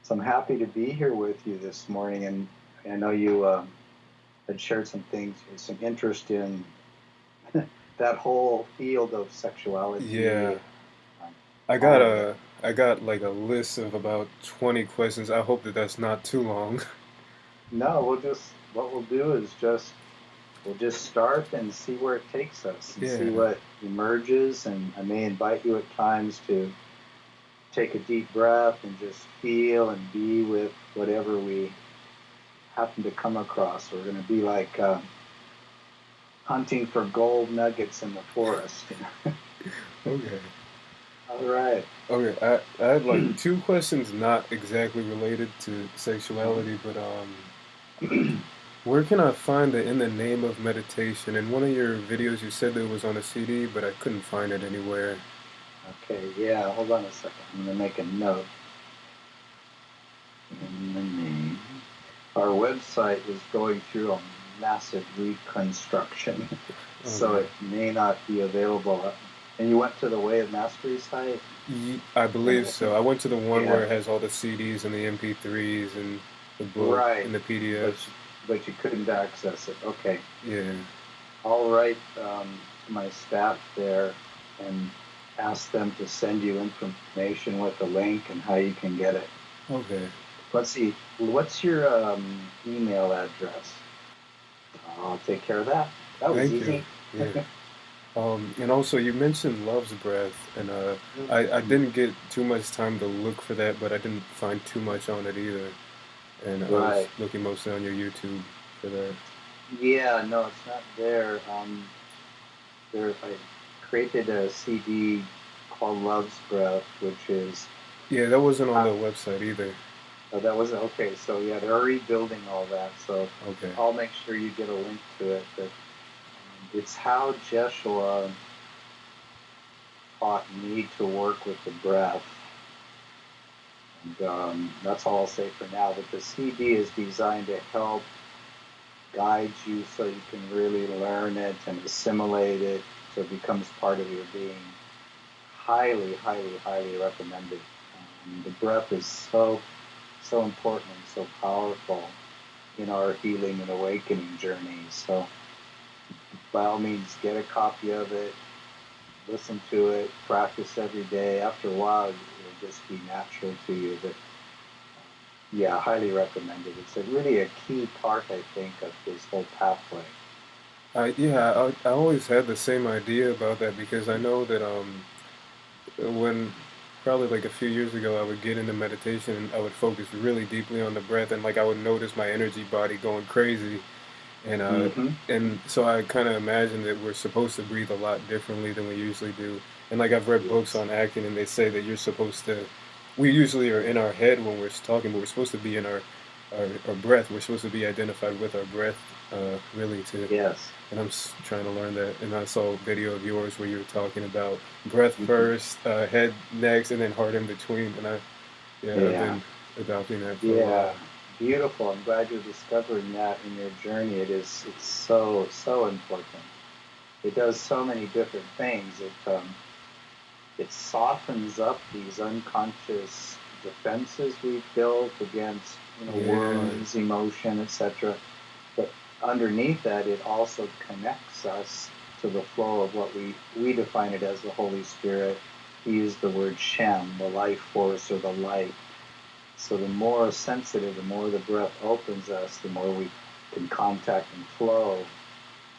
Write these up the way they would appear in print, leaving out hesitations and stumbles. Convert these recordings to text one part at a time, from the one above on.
So I'm happy to be here with you this morning, and I know you had shared some things, some interest in that whole field of Yeah, sexuality, um, I got all of it. a I got like a list of about 20 questions. I hope that that's not too long. No, what we'll do is we'll just start and see where it takes us and see Yeah. what emerges. And I may invite you at times to take a deep breath and just feel and be with whatever we happen to come across. We're going to be like hunting for gold nuggets in the forest. Okay. All right. Okay. I had like two questions not exactly related to sexuality, but where can I find the In the Name of Meditation? In one of your videos you said that it was on a CD, but I couldn't find it anywhere. Okay, yeah, hold on a second. I'm going to make a note. In the name. Our website is going through a massive reconstruction, so Okay. it may not be available. And you went to the Way of Mastery site? I believe And so. I went to the one where yeah, it has all the CDs and the MP3s and the book right. and the But PDFs. but you couldn't access it. Okay. Yeah. I'll write to my staff there and ask them to send you information with the link and how you can get it. Okay. Let's see. What's your email address? I'll take care of that. That was Thank you. easy. Yeah. And also you mentioned Love's Breath, and I Mhm. didn't get too much time to look for that, but I didn't find too much on it either. And I was Right. looking mostly on your YouTube for that. Yeah, no, it's not there. I created a CD called Love's Breath, which is Yeah, that wasn't on the how, website either. that wasn't okay. So yeah, they're rebuilding all that. So Okay. I'll make sure you get a link to it. But it's how Jeshua taught me to work with the breath. And that's all I'll say for now. But the CD is designed to help guide you so you can really learn it and assimilate it so it becomes part of your being. Highly, highly, highly recommended. The breath is so important and so powerful in our healing and awakening journey. So by all means, get a copy of it, listen to it, practice every day. After a while, it'll just be natural to you. But yeah, highly recommended. It's really a key part, I think, of this whole pathway. I always had the same idea about that because I know that when probably like a few years ago I would get into meditation and I would focus really deeply on the breath and like I would notice my energy body going crazy and uh Mm-hmm. and so I kind of imagine that we're supposed to breathe a lot differently than we usually do. And like I've read books Yes. on acting and they say that you're supposed to we usually are in our head when we're talking, but we're supposed to be in our breath. We're supposed to be identified with our breath, really to Yes. and trying to learn that. And I saw a video of yours where you were talking about breath Mm-hmm. first, head next, and then heart in between. And yeah, I've Yeah. been adopting that for a Yeah. while. Beautiful. I'm glad you're discovering that in your journey. It's so important. It does so many different things. It softens up these unconscious defenses we've built against, Yeah, wounds, emotion, etc. But underneath that, it also connects us to the flow of what we define it as the Holy Spirit. We use the word Shem, the life force or the light. So the more sensitive, the more the breath opens us, the more we can contact and flow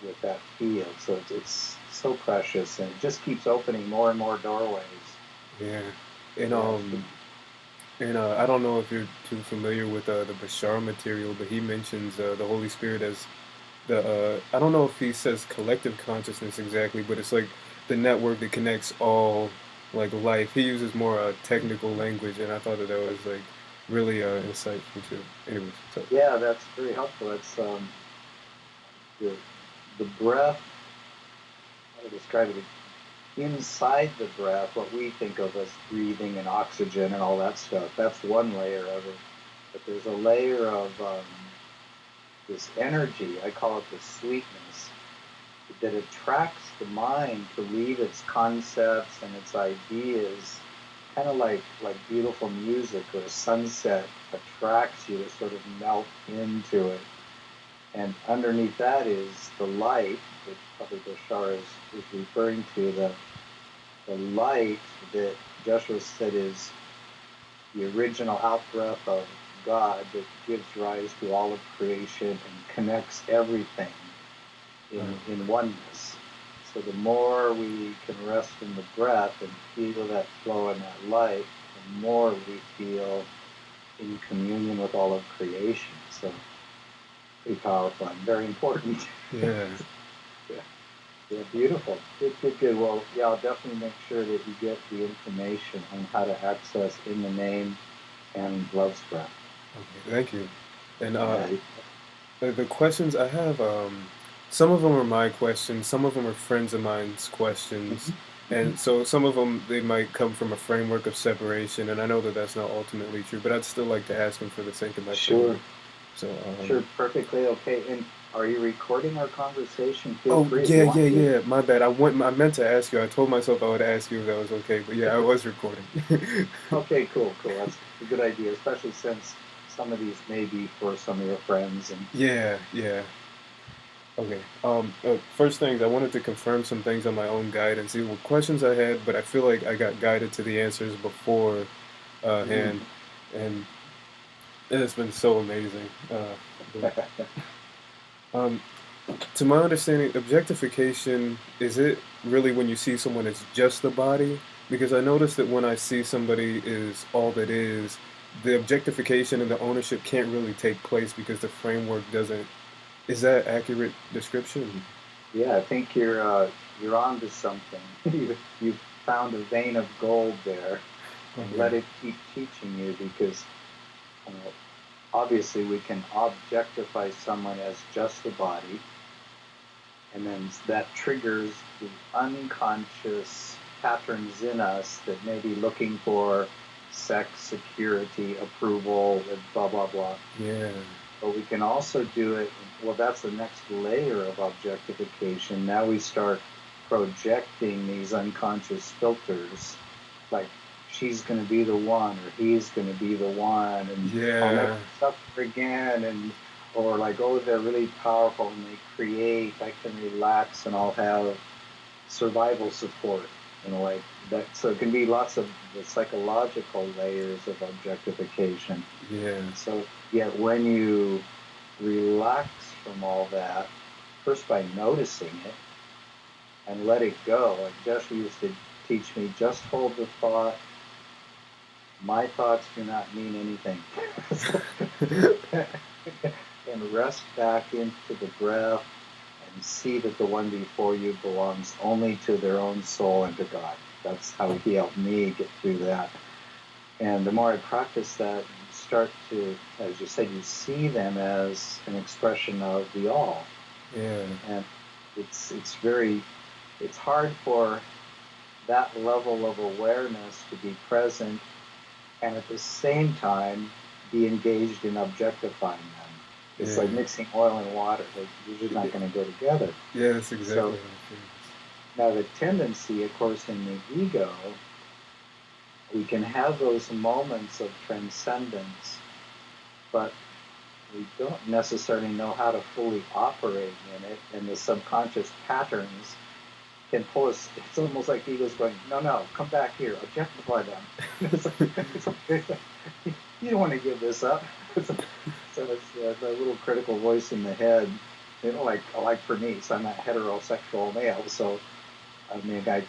with that field. So it's so precious, and it just keeps opening more and more doorways. yeah. And Yeah, I don't know if you're too familiar with the Bashar material, but he mentions the Holy Spirit as the I don't know if he says collective consciousness exactly, but it's like the network that connects all like life. He uses more technical language, and I thought that that was like really insightful too. Anyways, so yeah, that's very helpful. It's the the breath. How to describe it? Inside the breath, what we think of as breathing and oxygen and all that stuff. That's one layer of it. But there's a layer of this energy. I call it the sweetness that attracts the mind to leave its concepts and its ideas kind of like beautiful music or a sunset attracts you to sort of melt into it. And underneath that is the light, which probably Bashar is referring to, the light that Jeshua said is the original outbreath of God that gives rise to all of creation and connects everything in oneness. So the more we can rest in the breath and feel that flow and that light, the more we feel in communion with all of creation. So pretty powerful and very important. Yeah. Yeah. Yeah, beautiful. Good. Well, yeah, I'll definitely make sure that you get the information on how to access In the Name and Love's Breath. Okay, thank you. And Yeah. the questions I have, some of them are my questions, some of them are friends of mine's questions, Mhm. Mhm. and so some of them they might come from a framework of separation, and I know that that's not ultimately true, but I'd still like to ask them for the sake of my Sure. framework. So, Sure. Perfectly okay. And are you recording our conversation? Feel oh free if yeah, you yeah, want to. yeah. My bad. I meant to ask you. I told myself I would ask you if that was okay, but yeah, I was recording. Okay, cool. That's a good idea, especially since some of these may be for some of your friends. And Yeah, yeah. Okay. First things, I wanted to confirm some things on my own guidance. These were questions I had, but I feel like I got guided to the answers before hand, mm. and it's been so amazing. But, um, to my understanding, objectification, is it really when you see someone as just the body? Because I noticed that when I see somebody is all that is, the objectification and the ownership can't really take place because the framework doesn't. Is that accurate description? Yeah, I think you're on to something. You've found a vein of gold there, and Okay. let it keep teaching you because uh, obviously we can objectify someone as just the body, and then that triggers the unconscious patterns in us that may be looking for sex, security, approval, and blah blah blah. Yeah. But we can also do it. Well, that's the next layer of objectification. Now we start projecting these unconscious filters, like she's going to be the one or he's going to be the one, and I'll never Yeah. suffer again, and or like, oh, they're really powerful and they create, I can relax and I'll have survival support, like that. So it can be lots of the psychological layers of objectification. Yeah. So, yet when you relax from all that, first by noticing it and let it go, like Jeshua used to teach me, just hold the thought, my thoughts do not mean anything. And rest back into the breath and see that the one before you belongs only to their own soul and to God. That's how he helped me get through that. And the more I practice that, you start to, as you said, you see them as an expression of the all. Yeah. And it's hard for that level of awareness to be present and at the same time be engaged in objectifying them. It's like Yeah. mixing oil and water. They're usually not going to go together. Yeah, that's exactly So how it feels. now the tendency, of course, in the ego, we can have those moments of transcendence, but we don't necessarily know how to fully operate in it, and the subconscious patterns can pull us. It's almost like the ego's going, no, come back here, objectify them. You don't want to give this up. So it's a little critical voice in the head. Like for me, so I'm a heterosexual male, so I mean, I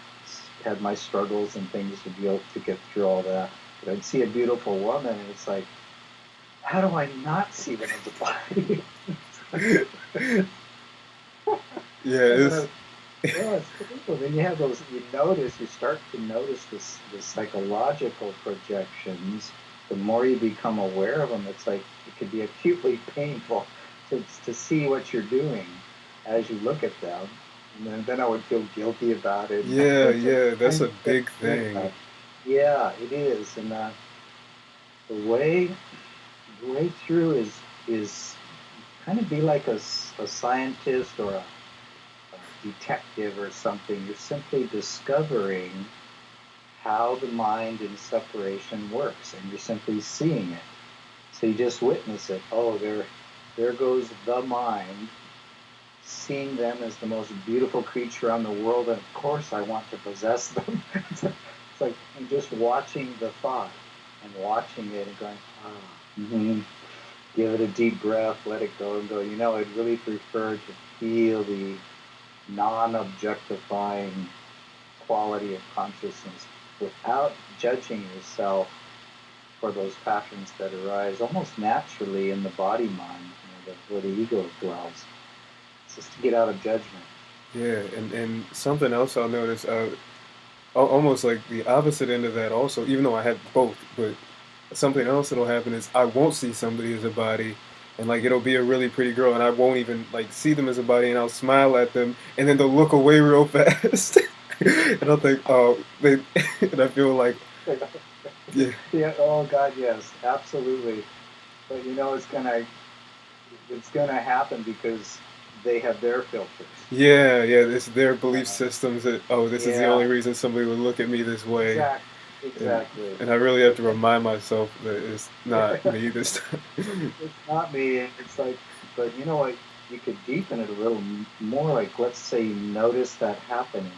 had my struggles and things to deal to get through all that. But I'd see a beautiful woman, and it's like, how do I not see them as a body? Yeah, And then it's yeah, it's cool. Then you start to notice the psychological projections. The more you become aware of them, it's like it could be acutely painful to see what you're doing as you look at them. And then I would feel guilty about it. yeah, yeah, that's I'm a big doing thing. that. Yeah, it is. And the way the way through is kind of be like a scientist or a detective or something. You're simply discovering how the mind in separation works, and you're simply seeing it. So you just witness it. Oh, there goes the mind, seeing them as the most beautiful creature on the world, and of course I want to possess them. It's like I'm just watching the thought and watching it and going, give it a deep breath, let it go, and go, I'd really prefer to feel the non-objectifying quality of consciousness without judging yourself for those patterns that arise almost naturally in the body mind, where the ego dwells. It's just to get out of judgment. Yeah, and something else I'll notice, almost like the opposite end of that also, even though I have both, but something else that'll happen is I won't see somebody as a body, and like it'll be a really pretty girl, and I won't even like see them as a body, and I'll smile at them, and then they'll look away real fast, and I'll think, oh, they, and I feel like, yeah, Yeah. Oh God, yes, absolutely. But it's gonna happen because they have their filters. yeah, it's their belief Uh, systems that, oh, this is the only yeah. reason somebody would look at me this way. Exactly. And I really have to remind myself that it's not me this time. It's not me. It's like, but you know what? You could deepen it a little more. Like, let's say you notice that happening,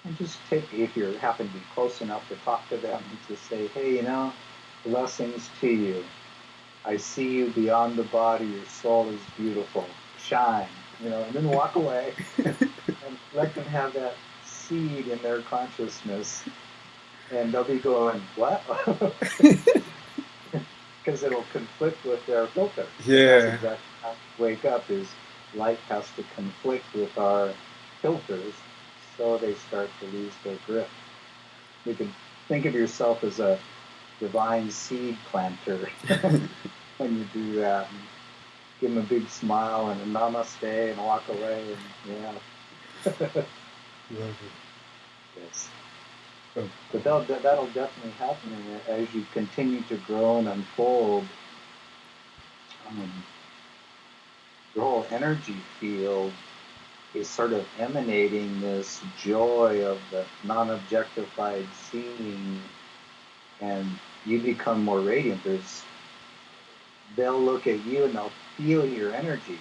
and just if you happen to be close enough to talk to them, and to say, hey, blessings to you. I see you beyond the body. Your soul is beautiful. Shine, and then walk away and let them have that seed in their consciousness. And they'll be going, what? Because it'll conflict with their filter. And that's Yeah, exactly how we wake up, is light has to conflict with our filters, so they start to lose their grip. You can think of yourself as a divine seed planter when you do that. And give them a big smile and a namaste and walk away. And yeah. love Yes. it. But that'll definitely happen, and as you continue to grow and unfold, um, your whole energy field is sort of emanating this joy of the non-objectified seeing, and you become more radiant. They'll look at you and they'll feel your energy,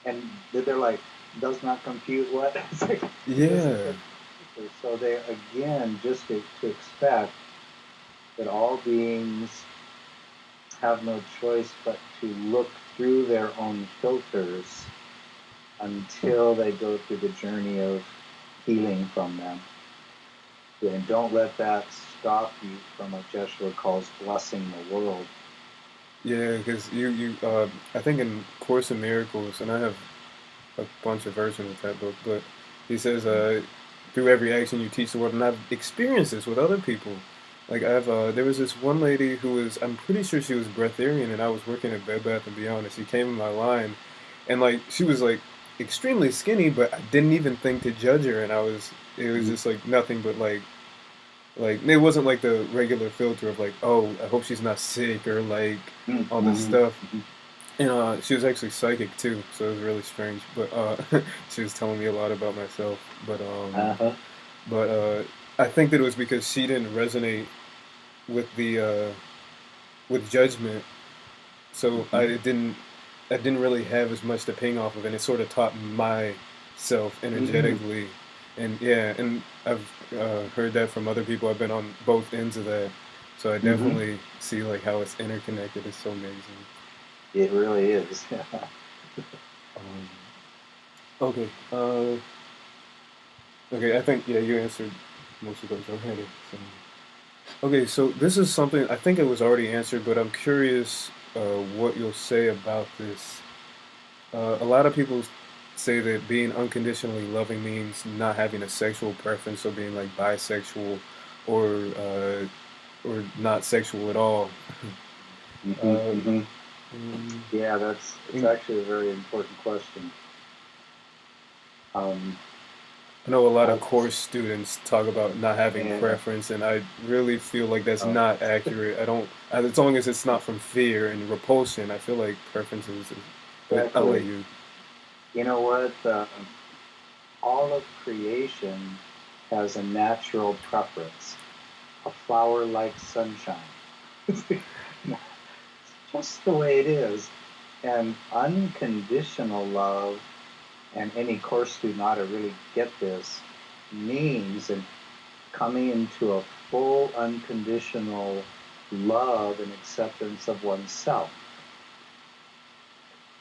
and they're like, does not compute what? It's like, it doesn't Yeah, compute. So they, again, just to expect that all beings have no choice but to look through their own filters until they go through the journey of healing from them. And don't let that stop you from what Jeshua calls blessing the world. yeah, because I think in Course in Miracles, and I have a bunch of versions of that book, but he says, through every action you teach the world, and I've experienced this with other people. Like there was this one lady who was, I'm pretty sure she was breatharian, and I was working at Bed Bath and Beyond, and she came in my line, and like she was like extremely skinny, but I didn't even think to judge her, and it was just like nothing but like it wasn't like the regular filter of like, oh, I hope she's not sick or like all this Mm-hmm. stuff. And she was actually psychic too, so it was really strange. But she was telling me a lot about myself. Uh-huh. But I think that it was because she didn't resonate with the with judgment, so Mm-hmm. I didn't really have as much to ping off of, and it sort of taught myself Mm-hmm. energetically, and yeah, and I've heard that from other people. I've been on both ends of that, so I Mm-hmm. definitely see like how it's interconnected. It's so amazing. It really is. Um, okay, okay, I think yeah, you answered most of those already. So. Okay, so this is something I think it was already answered, but I'm curious what you'll say about this. A lot of people say that being unconditionally loving means not having a sexual preference, or being like bisexual, or uh, or not sexual at all. Mm-hmm. uh, Mm-hmm. mm, Yeah, it's and actually a very important question. Um, I know a lot of I course students talk about not having yeah, preference, and I really feel like that's uh, not accurate. I don't, as long as it's not from fear and repulsion, I feel like preferences. But I'll let exactly. you. You know what? All of creation has a natural preference, a flower like sunshine. It's just the way it is. And unconditional love, and any course student ought to really get this, means and coming into a full unconditional love and acceptance of oneself.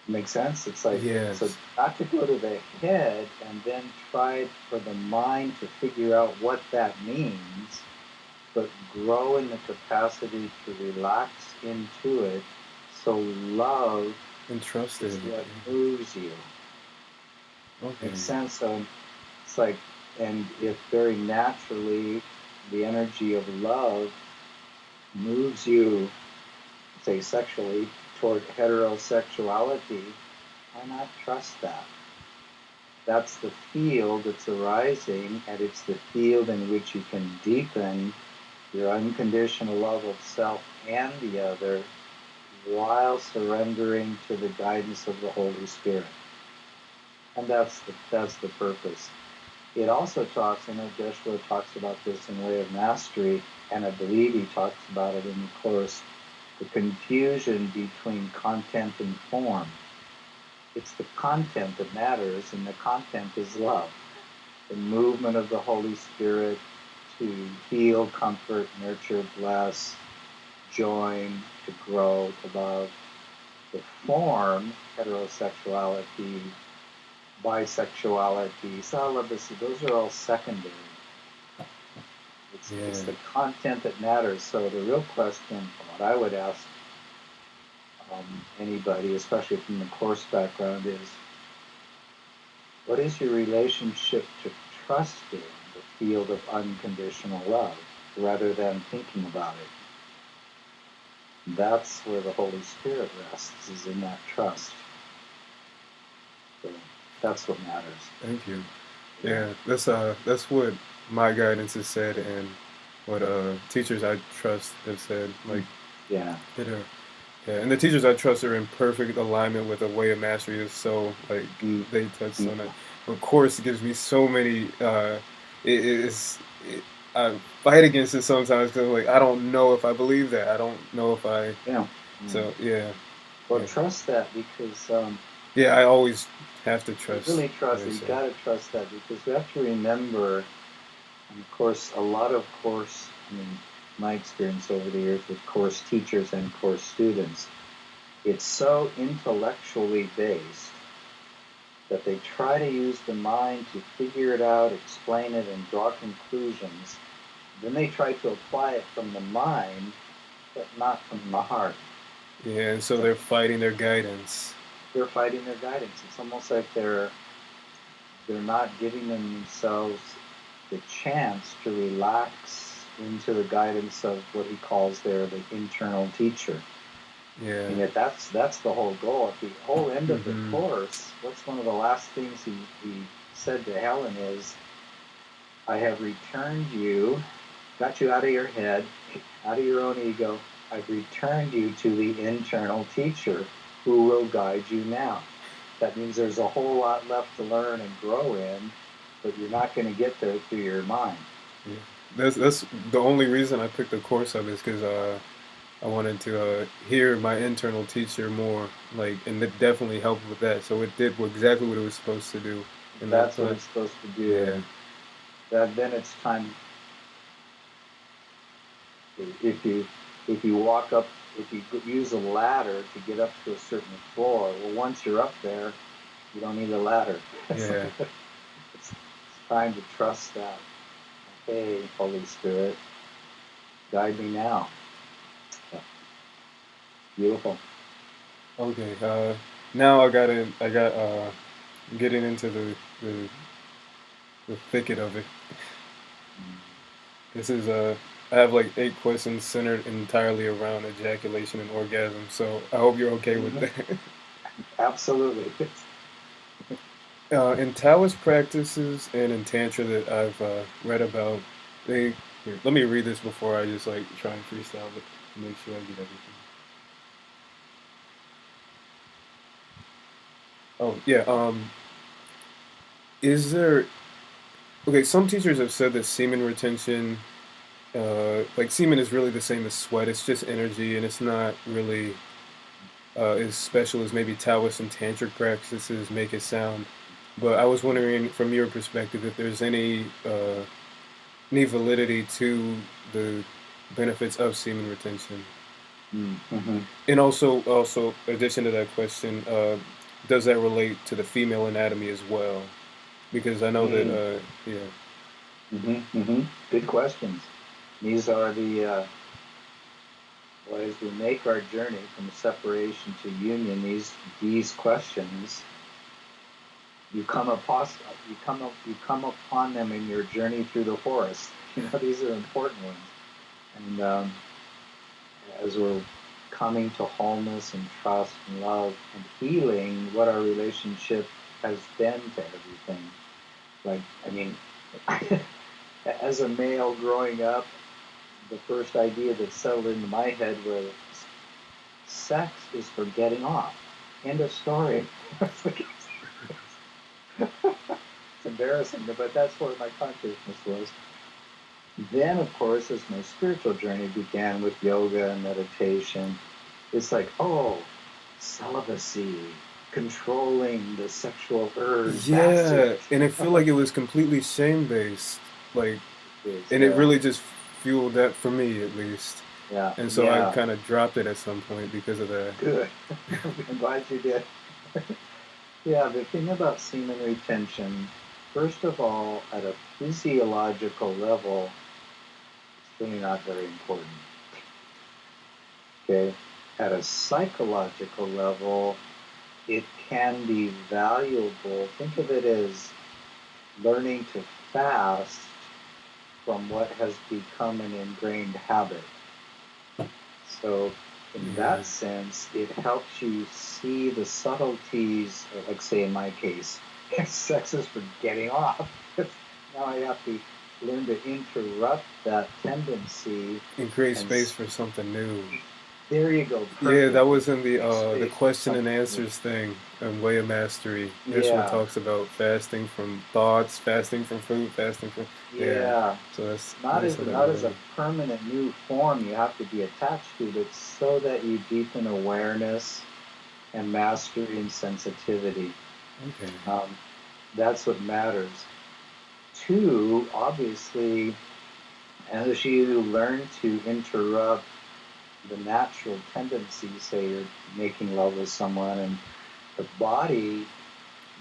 Make sense? It's like, so Yes. not to go to the head and then try for the mind to figure out what that means, but grow in the capacity to relax into it. So love And trust is it. what moves you. Okay. Makes sense? So it's like, and if very naturally the energy of love moves you, say sexually, toward heterosexuality, why not trust that? That's the field that's arising, and it's the field in which you can deepen your unconditional love of self and the other while surrendering to the guidance of the Holy Spirit. And that's the purpose. It also talks, I know Jeshua talks about this in Way of Mastery, and I believe he talks about it in the Course, the confusion between content and form. It's the content that matters, and the content is love. The movement of the Holy Spirit to heal, comfort, nurture, bless, join, to grow, to love. The form, heterosexuality, bisexuality, celibacy, those are all secondary. It's the content that matters. So the real question, what I would ask anybody, especially from the Course background, is what is your relationship to trusting the field of unconditional love rather than thinking about it? That's where the Holy Spirit rests, is in that trust. So that's what matters. Thank you. Yeah, that's what my guidance has said, and what teachers I trust have said. Like, yeah, yeah, and the teachers I trust are in perfect alignment with the Way of Mastery. Is so like they touched on it. Of course, it gives me so many. I fight against it sometimes because like I don't know if I believe that. I don't know if I. yeah. So yeah. Well, Yeah. trust that, because Yeah, I always have to you trust really trust what it. I You say. got to trust that, because we have to remember, and of course, a lot of Course, I mean, my experience over the years with Course teachers and Course students, it's so intellectually based that they try to use the mind to figure it out, explain it, and draw conclusions. Then they try to apply it from the mind, but not from the heart. Yeah, and so they're fighting their guidance. They're fighting their guidance. It's almost like they're not giving themselves the chance to relax into the guidance of what he calls there the internal teacher. Yeah. And yet that's the whole goal. At the whole end of the Mm-hmm. Course, what's one of the last things he said to Helen is, I have returned you, got you out of your head, out of your own ego. I've returned you to the internal teacher who will guide you now. That means there's a whole lot left to learn and grow in, but you're not going to get there through your mind. Yeah. That's the only reason I picked the course up is because I wanted to hear my internal teacher more, like, and it definitely helped with that. So it did exactly what it was supposed to do. And That's what it's supposed to do. yeah, And that then it's time, if you walk up, if you use a ladder to get up to a certain floor, well, once you're up there, you don't need a ladder. yeah. It's time to trust that. Hey, Holy Spirit, guide me now. Yeah. Beautiful. Okay. Now I got getting into the thicket of it. This is I have like 8 questions centered entirely around ejaculation and orgasm. So I hope you're okay with that. Absolutely. In Taoist practices and in Tantra that I've read about, let me read this before I just like try and freestyle it to make sure I get everything. Oh yeah. Is there Okay, some teachers have said that semen retention, like semen is really the same as sweat. It's just energy, and it's not really as special as maybe Taoist and tantric practices make it sound. But I was wondering, from your perspective, if there's any validity to the benefits of semen retention. Mm-hmm. And also, in addition to that question, does that relate to the female anatomy as well? Because I know that, Mm. yeah, Mm-hmm. Mm-hmm. Good questions. These are well, as we make our journey from separation to union, these questions you come upon them in your journey through the forest. These are important ones. And as we're coming to wholeness and trust and love and healing, what our relationship has been to everything. Like, I mean, as a male growing up, the first idea that settled into my head was sex is for getting off. End of story. It's embarrassing, but that's where my consciousness was. Then, of course, as my spiritual journey began with yoga and meditation, it's like, oh, celibacy, controlling the sexual urge, that's yeah, it. and it feel like it was completely shame based, like, It is, and it yeah, really just fueled that for me at least. yeah, And so I yeah, kind of dropped it at some point because of that. good. I'm glad you did. Yeah, the thing about semen retention, first of all, at a physiological level, it's really not very important. Okay. At a psychological level, it can be valuable. Think of it as learning to fast from what has become an ingrained habit. So, in Yeah. that sense, it helps you see the subtleties, like, say, in my case, sex is for getting off. Now I have to learn to interrupt that tendency And create and space for something new. there you go, Yeah, that perfect. was in Make the space for question and something new. answers thing and Way of Mastery. Jeshua Yeah, talks about fasting from thoughts, fasting from food, fasting from yeah. yeah. So that's Not I as saw that not as a already. permanent new form you have to be attached to, but so that you deepen awareness and mastery and sensitivity. Okay. Um, that's what matters. Two, obviously, as you learn to interrupt the natural tendency, say you're making love with someone and the body,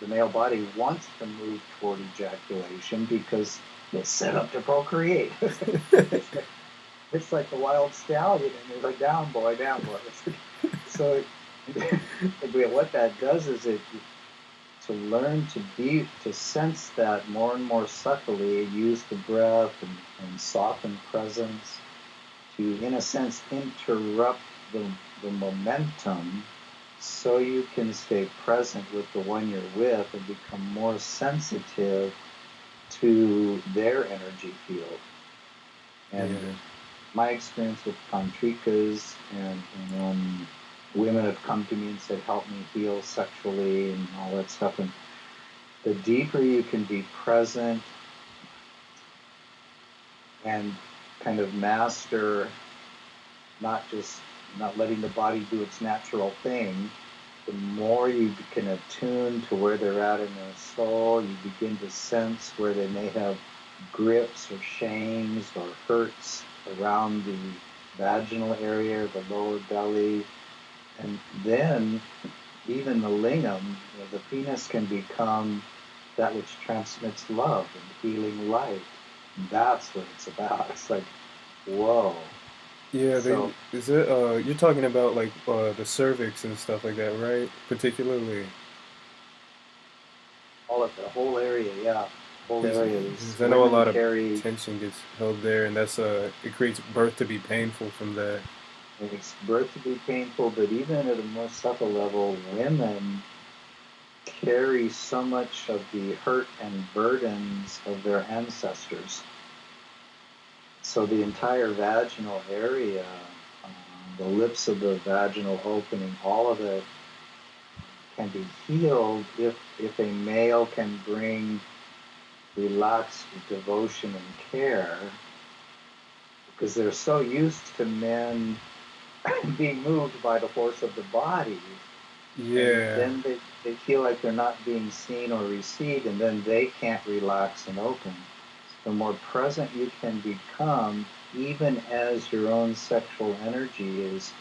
the male body wants to move toward ejaculation because it's set up to procreate. it's like it's like the wild stallion, and it's like down boy, down boy. So what that does is it to learn to sense that more and more subtly, use the breath and soften presence to, in a sense, interrupt the momentum so you can stay present with the one you're with and become more sensitive to their energy field. And Yeah. my experience with tantrikas and when women have come to me and said, help me heal sexually and all that stuff. And the deeper you can be present and kind of master not just not letting the body do its natural thing, the more you can attune to where they're at in their soul, you begin to sense where they may have grips or shames or hurts around the vaginal area, the lower belly. And then even the lingam, the penis can become that which transmits love and healing light. And that's what it's about. It's like, whoa. Yeah, they So is it you're talking about like the cervix and stuff like that, right? Particularly. all of the whole area, yeah, whole area. These Because I know a women lot of carry tension gets held there, and that's it creates birth to be painful from that. it's birth to be painful, but even at a more subtle level, women carry so much of the hurt and burdens of their ancestors. So the entire vaginal area, the lips of the vaginal opening, all of it can be healed if a male can bring relaxed devotion and care, because they're so used to men being moved by the force of the body, and Yeah. then they feel like they're not being seen or received, and then they can't relax and open. The more present you can become, even as your own sexual energy is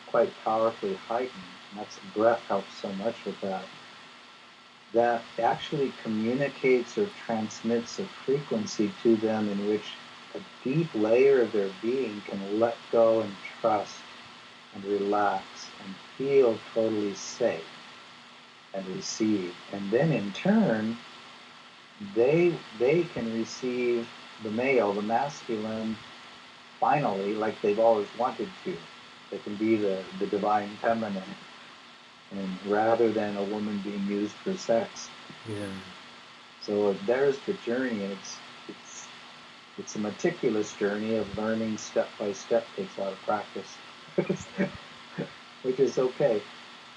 quite powerfully heightened, and that's breath helps so much with that. That actually communicates or transmits a frequency to them in which a deep layer of their being can let go and trust and relax and feel totally safe and receive. And then in turn, they can receive the male, the masculine, finally, like they've always wanted to. They can be the divine feminine, and rather than a woman being used for sex. Yeah. So there's the journey, and it's a meticulous journey of learning step by step. Takes a lot of practice, which is okay.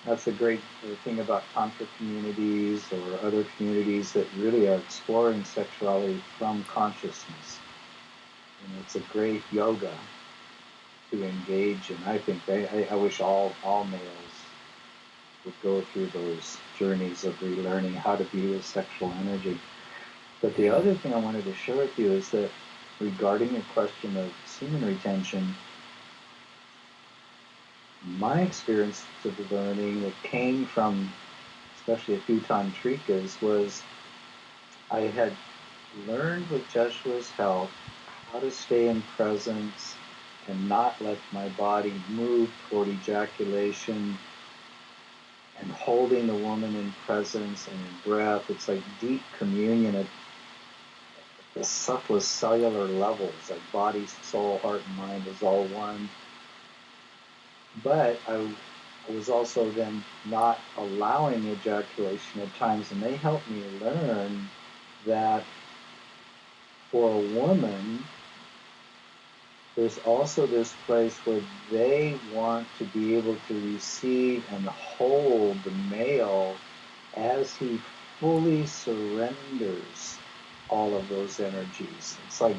That's a great thing about tantra communities or other communities that really are exploring sexuality from consciousness. It's a great yoga to engage in. I think I wish all males would go through those journeys of relearning how to be with sexual energy. But the other thing I wanted to share with you is that regarding the question of semen retention, my experience of the learning that came from especially a few tantrikas was I had learned with Jeshua's help how to stay in presence and not let my body move toward ejaculation, and holding the woman in presence and in breath. It's like deep communion at the subtlest cellular levels, like body, soul, heart, and mind is all one. But I was also then not allowing ejaculation at times, and they helped me learn that for a woman, there's also this place where they want to be able to receive and hold the male as he fully surrenders all of those energies. It's like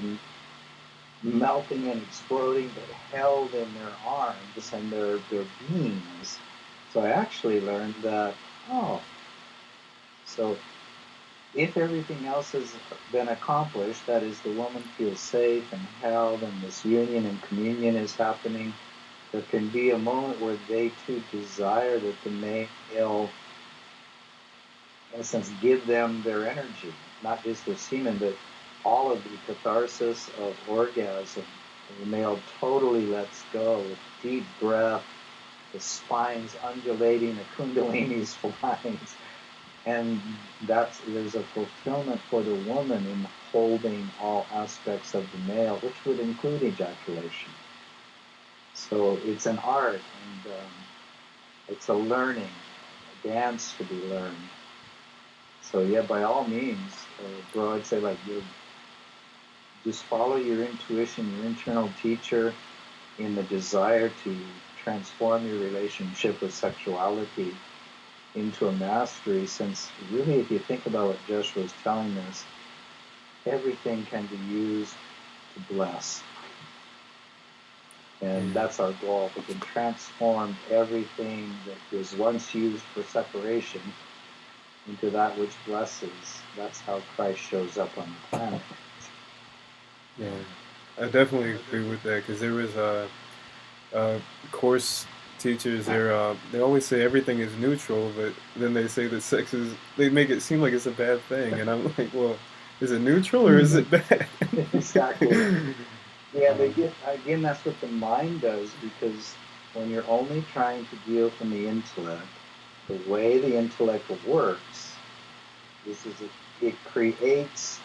melting and exploding, but held in their arms and their beings. So I actually learned that, so if everything else has been accomplished, that is, the woman feels safe and held and this union and communion is happening, there can be a moment where they too desire that the male, in a sense, give them their energy, not just their semen, but all of the catharsis of orgasm. The male totally lets go with deep breath, the spines undulating, the kundalini's flying. And there's a fulfillment for the woman in holding all aspects of the male, which would include ejaculation. So it's an art, and it's a learning, a dance to be learned. So yeah, by all means, bro, I'd say like you just follow your intuition, your internal teacher, in the desire to transform your relationship with sexuality into a mastery, since really, if you think about what Jeshua was telling us, everything can be used to bless. And that's our goal. We can transform everything that was once used for separation into that which blesses. That's how Christ shows up on the planet. Yeah, I definitely agree with that, because there was course teachers. They always say everything is neutral, but then they say that sex is. They make it seem like it's a bad thing, and I'm like, well, is it neutral or is it bad? Exactly. Yeah, they get, again, that's what the mind does, because when you're only trying to deal from the intellect, the way the intellect works is it creates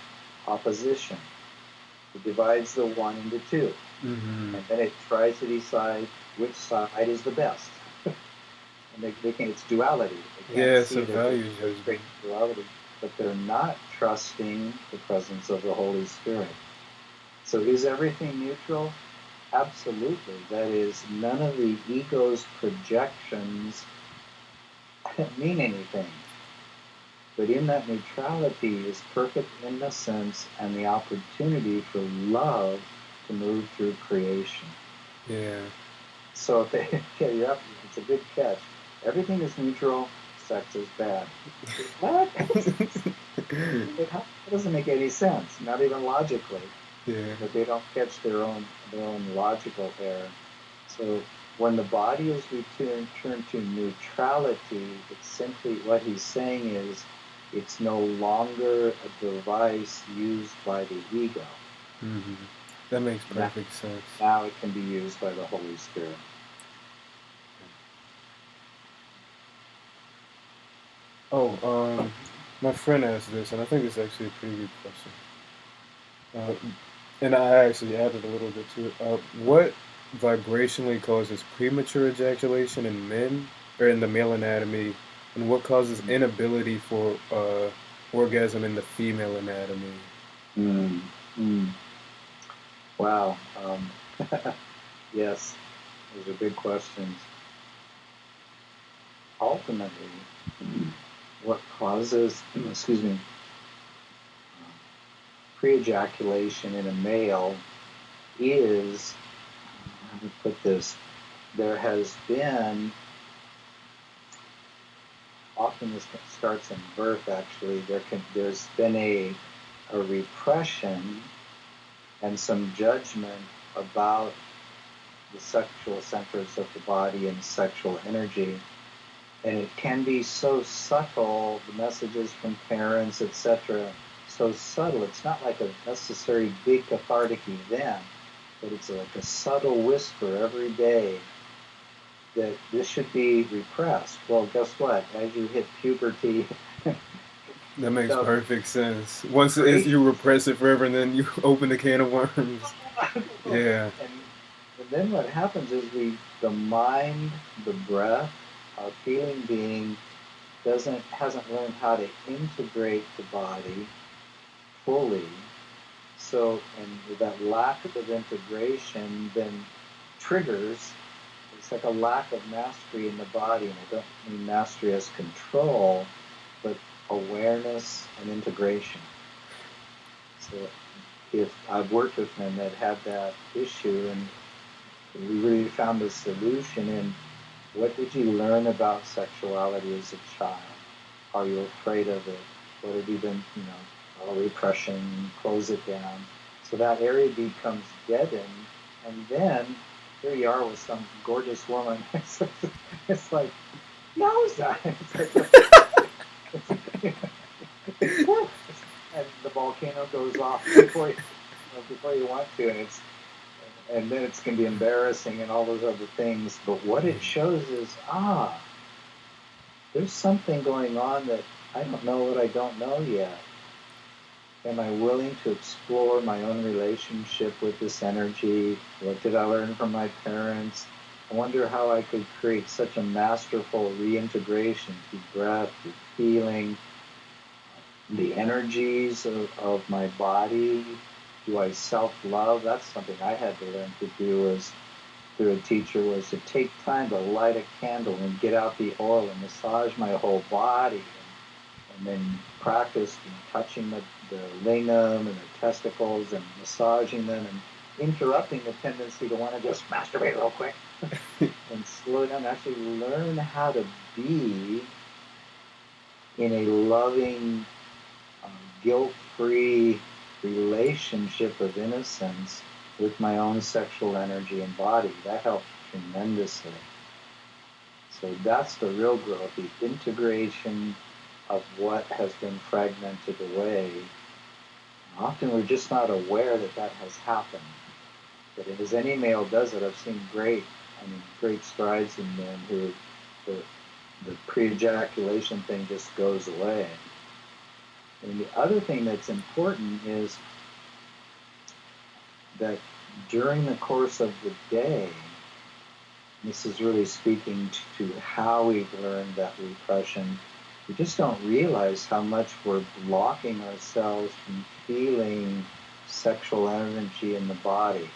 opposition. It divides the one into two. And then it tries to decide which side is the best. And they can, it's duality. They can't see So that value there's great duality, but they're not trusting the presence of the Holy Spirit. So is everything neutral? Absolutely. That is, none of the ego's projections mean anything. But in that neutrality is perfect innocence and the opportunity for love to move through creation. Yeah. So if they, yeah, you're up, it's a good catch. Everything is neutral, sex is bad. What? It doesn't make any sense, not even logically. Yeah. But they don't catch their own logical error. So when the body is returned to neutrality, it's simply what he's saying is it's no longer a device used by the ego. Mm-hmm. That makes perfect sense. Now it can be used by the Holy Spirit. Oh, my friend asked this, and I think it's actually a pretty good question. And I actually added a little bit to it. What vibrationally causes premature ejaculation in men, or in the male anatomy, and what causes inability for orgasm in the female anatomy? Mm, mm. Wow. Yes, those are big questions. Ultimately, what causes, excuse me, pre-ejaculation in a male is, how do put this, there has been, often this starts in birth actually, there's been a repression and some judgment about the sexual centers of the body and sexual energy. And it can be so subtle, the messages from parents, etc., so subtle. It's not like a necessary big cathartic event, but it's like a subtle whisper every day that this should be repressed. Well, guess what? As you hit puberty, That makes the perfect sense. Once you creation. repress it forever, and then you open the can of worms. Yeah. And then what happens is the mind, the breath, our feeling being hasn't learned how to integrate the body fully. So, and that lack of integration then triggers, it's like a lack of mastery in the body. And I don't mean mastery as control, but awareness and integration. So if I've worked with men that had that issue, and we really found a solution in what did you learn about sexuality as a child? Are you afraid of it? What have you been, repression, close it down. So that area becomes deadened, and then here you are with some gorgeous woman. It's like, yowza! It's like, and the volcano goes off before you want to, and then it's going to be embarrassing and all those other things. But what it shows is, there's something going on that I don't know what I don't know yet. Am I willing to explore my own relationship with this energy? What did I learn from my parents? I wonder how I could create such a masterful reintegration through breath, through feeling, the energies of my body. Do I self-love? That's something I had to learn to do as through a teacher, was to take time to light a candle and get out the oil and massage my whole body, and then practice touching the lingam and the testicles and massaging them and interrupting the tendency to want to just masturbate real quick and slow down, actually learn how to be in a loving, guilt-free relationship of innocence with my own sexual energy and body. That helped tremendously. So that's the real growth, the integration of what has been fragmented away. Often we're just not aware that that has happened. But as any male does it, I've seen great strides in men who the pre-ejaculation thing just goes away. And the other thing that's important is that during the course of the day, this is really speaking to how we've learned that repression, we just don't realize how much we're blocking ourselves from feeling sexual energy in the body.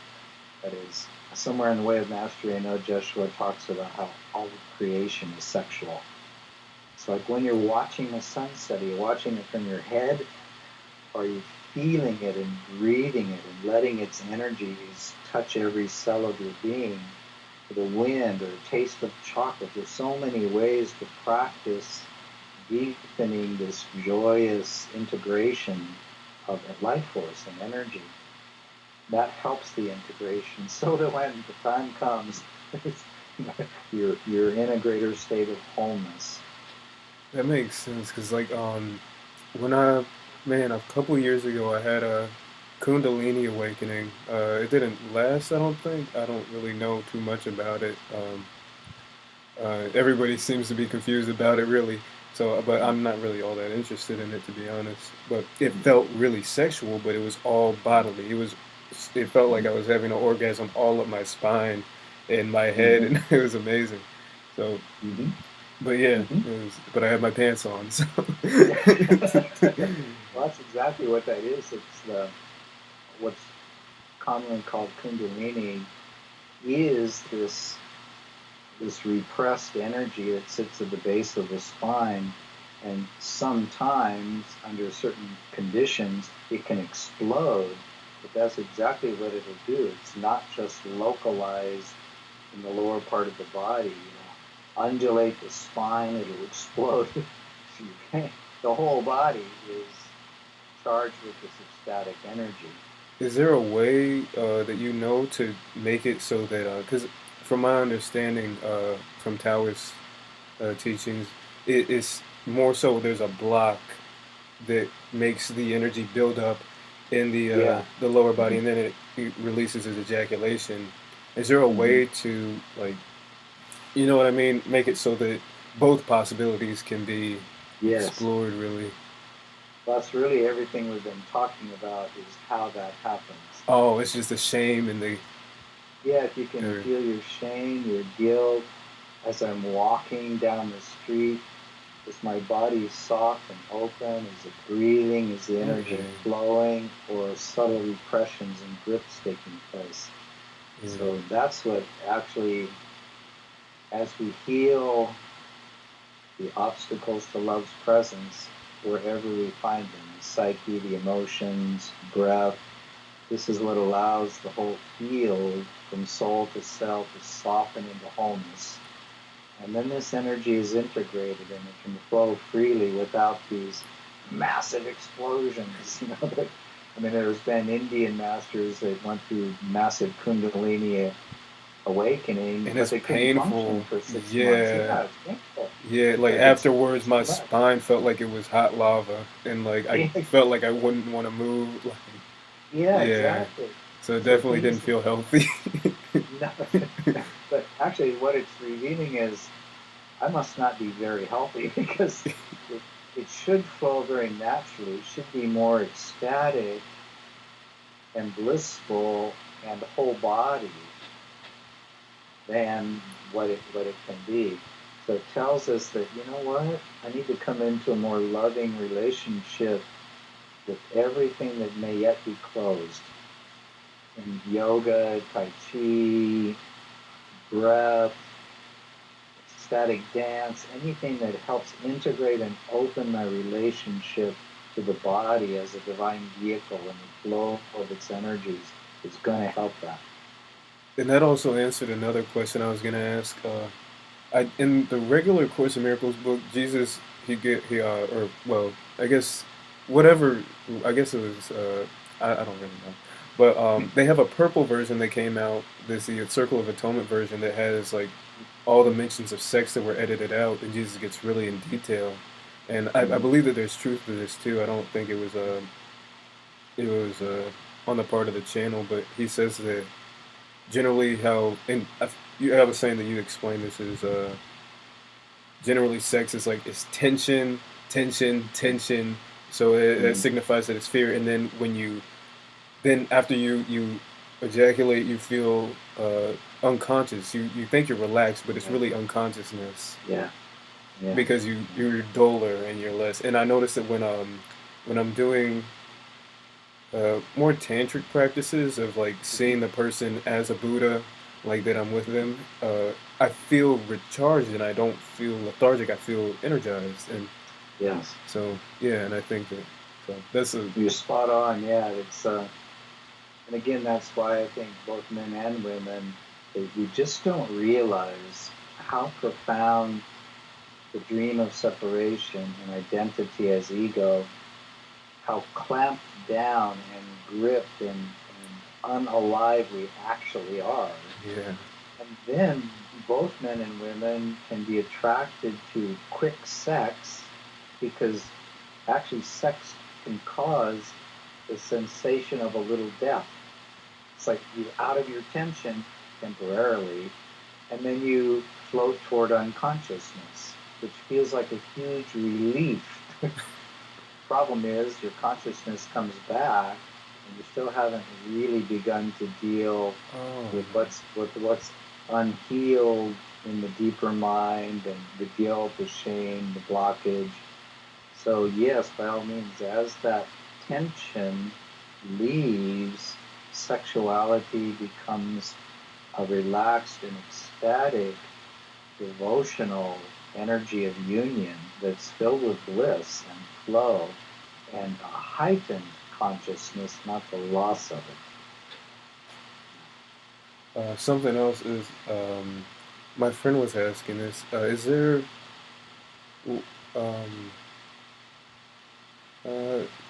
That is, somewhere in the Way of Mastery, I know Jeshua talks about how all of creation is sexual. It's like when you're watching the sunset, are you watching it from your head, or are you feeling it and breathing it and letting its energies touch every cell of your being? Or the wind, or a taste of chocolate. There's so many ways to practice deepening this joyous integration of life force and energy. That helps the integration, so that when the time comes, you're in a greater state of wholeness. That makes sense because like when I man a couple years ago I had a Kundalini Awakening. It didn't last. I don't think. I don't really know too much about it. Everybody seems to be confused about it, really. So, but I'm not really all that interested in it, to be honest. But it felt really sexual, but it was all bodily. It felt like I was having an orgasm all up my spine and my head, Mm-hmm. and it was amazing. So, Mm-hmm. but yeah, Mm-hmm. but I had my pants on, so. Yeah. Well, that's exactly what that is. It's what's commonly called Kundalini is this repressed energy that sits at the base of the spine, and sometimes under certain conditions it can explode. But that's exactly what it'll do. It's not just localized in the lower part of the body. Undulate the spine, it'll explode. The whole body is charged with this ecstatic energy. Is there a way that you know to make it so that, because from my understanding from Taoist teachings, it's more so there's a block that makes the energy build up in Yeah. the lower body, Mm-hmm. and then it releases as ejaculation. Is there a Mm-hmm. way to like, you know what I mean, make it so that both possibilities can be Yes. explored really? That's really everything we've been talking about, is how that happens. Oh, it's just the shame and the Yeah, if you can or, feel your shame, your guilt as I'm walking down the street, is my body soft and open? Is it breathing? Is the energy okay, flowing? Or subtle repressions and grips taking place? yeah. So that's what actually, as we heal the obstacles to love's presence, wherever we find them, the psyche, the emotions, breath, this is what allows the whole field from soul to cell to soften into wholeness. And then this energy is integrated and it can flow freely without these massive explosions. I mean, there's been Indian masters that went through massive Kundalini awakening, And but it's they couldn't function painful. for 6 months. Yeah. Yeah, it's painful. Yeah, like afterwards It's my too much. spine felt like it was hot lava and like I felt like I wouldn't want to move. Like, Yeah, yeah. exactly. So it So definitely things, didn't feel healthy. no, but actually, what it's revealing is I must not be very healthy because it, it should flow very naturally. It should be more ecstatic and blissful and whole body than what it can be. So it tells us that, you know what, I need to come into a more loving relationship with everything that may yet be closed. In yoga, tai chi, breath, static dance, anything that helps integrate and open my relationship to the body as a divine vehicle and the flow of its energies is going to help that. And that also answered another question I was gonna ask. In the regular Course in Miracles book, Jesus or well, I guess whatever. I guess it was I don't really know, but they have a purple version that came out. This the Circle of Atonement version that has like all the mentions of sex that were edited out, and Jesus gets really in detail. And I Mm-hmm. believe that there's truth to this too. I don't think it was on the part of the channel, but he says that generally how and you have a saying that you explain this is generally sex is like it's tension, tension, tension. So it Mm-hmm. signifies that it's fear, and then when you then after you ejaculate, you feel unconscious. You think you're relaxed, but it's Right. really unconsciousness Yeah. Yeah. because you're duller and you're less. And I noticed that when I'm doing more tantric practices of like seeing the person as a Buddha like that I'm with them, I feel recharged and I don't feel lethargic. I feel energized, and Yes. so yeah, and I think that so that's a You're spot on. Yeah, it's and again, that's why I think both men and women, we just don't realize how profound the dream of separation and identity as ego, how clamped down and gripped and unalive we actually are. yeah. And then both men and women can be attracted to quick sex because actually sex can cause the sensation of a little death. It's like you're out of your tension temporarily, and then you float toward unconsciousness, which feels like a huge relief. Problem is, your consciousness comes back, and you still haven't really begun to deal Oh with man. what's unhealed in the deeper mind and the guilt, the shame, the blockage. So yes, by all means, as that tension leaves, sexuality becomes a relaxed and ecstatic, devotional energy of union that's filled with bliss and flow and a heightened consciousness, not the loss of it. Something else is my friend was asking this. Is there um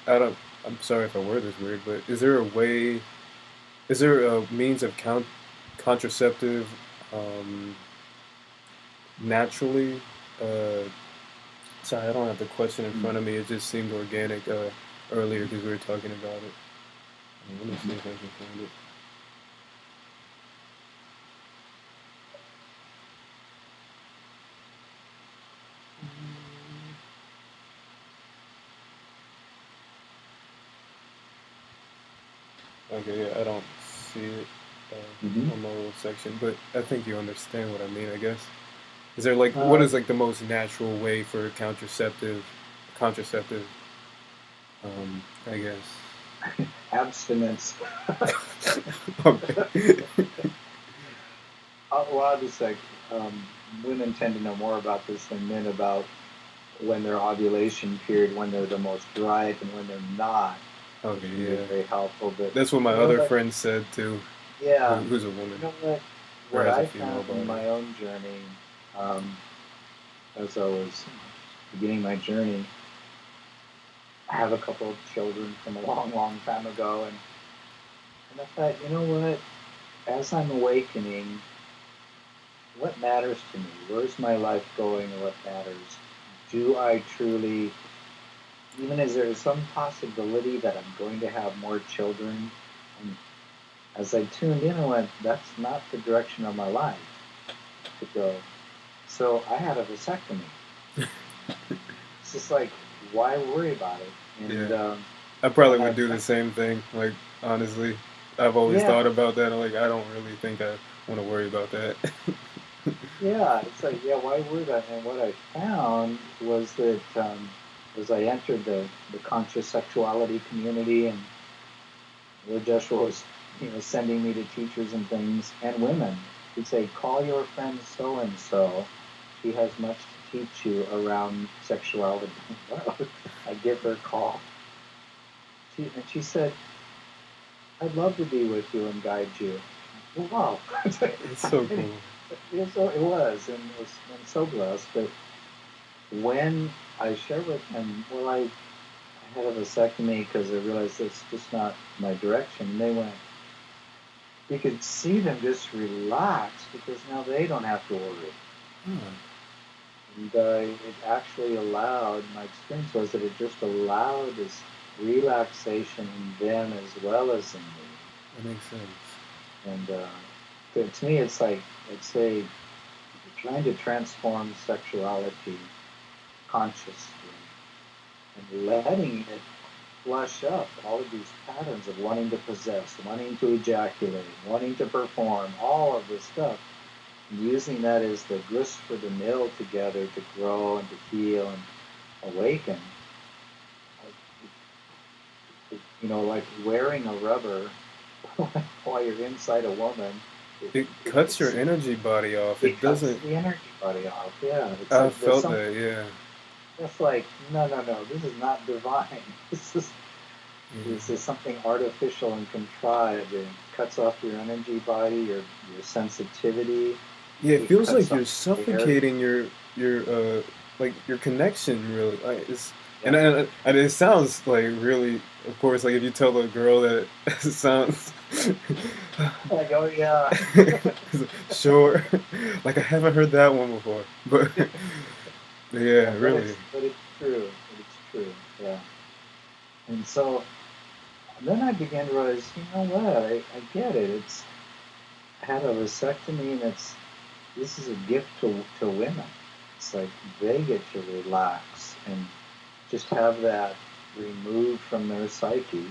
I don't I'm sorry if I word this weird, but is there a way? Is there a means of contraceptive um, naturally? Uh, Sorry, I don't have the question in front of me. It just seemed organic earlier because we were talking about it. Let me see Mm-hmm. if I can find it. Okay, yeah, I don't see it Mm-hmm. on my little section, but I think you understand what I mean, I guess. Is there like what Uh, is like the most natural way for contraceptive? I guess. Abstinence. Okay. Well, obviously, um, women tend to know more about this than men about when their ovulation period, when they're the most ripe, and when they're not, Okay, which can be yeah. very helpful. But That's what my you know other what? friend said too, Yeah, who's a woman you know what? or What has a I female found in body. my own journey, um, as I was beginning my journey, I have a couple of children from a long, long time ago, and I thought, you know what? As I'm awakening, what matters to me? Where's my life going, and what matters? Do I truly, even is there some possibility that I'm going to have more children? And as I tuned in, I went, that's not the direction of my life to go. So I had a vasectomy. It's just like, why worry about it? Yeah, And I probably and would I, do the same thing. Like honestly, I've always yeah, thought about that. I'm like, I don't really think I want to worry about that. yeah, it's like, yeah, why worry about it? And what I found was that as I entered the conscious sexuality community and where Jeshua was, sending me to teachers and things and women, he'd say, call your friend so and so. She has much to teach you around sexuality. Well, I give her a call. And she said, I'd love to be with you and guide you. Wow. It's so And cool. it was, and I'm so blessed. But when I shared with him, well, I had a vasectomy because I realized it's just not my direction. And they went, you could see them just relax because now they don't have to worry. Huh, And it actually allowed, my experience was that it just allowed this relaxation in them as well as in me. that makes sense. And to me, it's like, I'd say, if you're trying to transform sexuality consciously and letting it flush up all of these patterns of wanting to possess, wanting to ejaculate, wanting to perform, all of this stuff, and using that as the grist for the mill together to grow and to heal and awaken. Like wearing a rubber while you're inside a woman, It cuts your it's energy body off. it It cuts doesn't. the energy body off. Yeah, it's I like there's felt something that. Yeah. that's like, no, no, no, this is not divine. This is something artificial and contrived. It cuts off your energy body, your sensitivity. Yeah, it It feels cuts like off you're air. suffocating your like your connection really. Like it's Yeah. and it sounds like really, of course, like if you tell a girl that it sounds Like, oh yeah. sure, like I haven't heard that one before, but Yeah, yeah, really. but it's true. But it's true. Yeah. And so then I began to realize, you know what? I get it. I had a vasectomy, and this is a gift to women. It's like they get to relax and just have that removed from their psyche,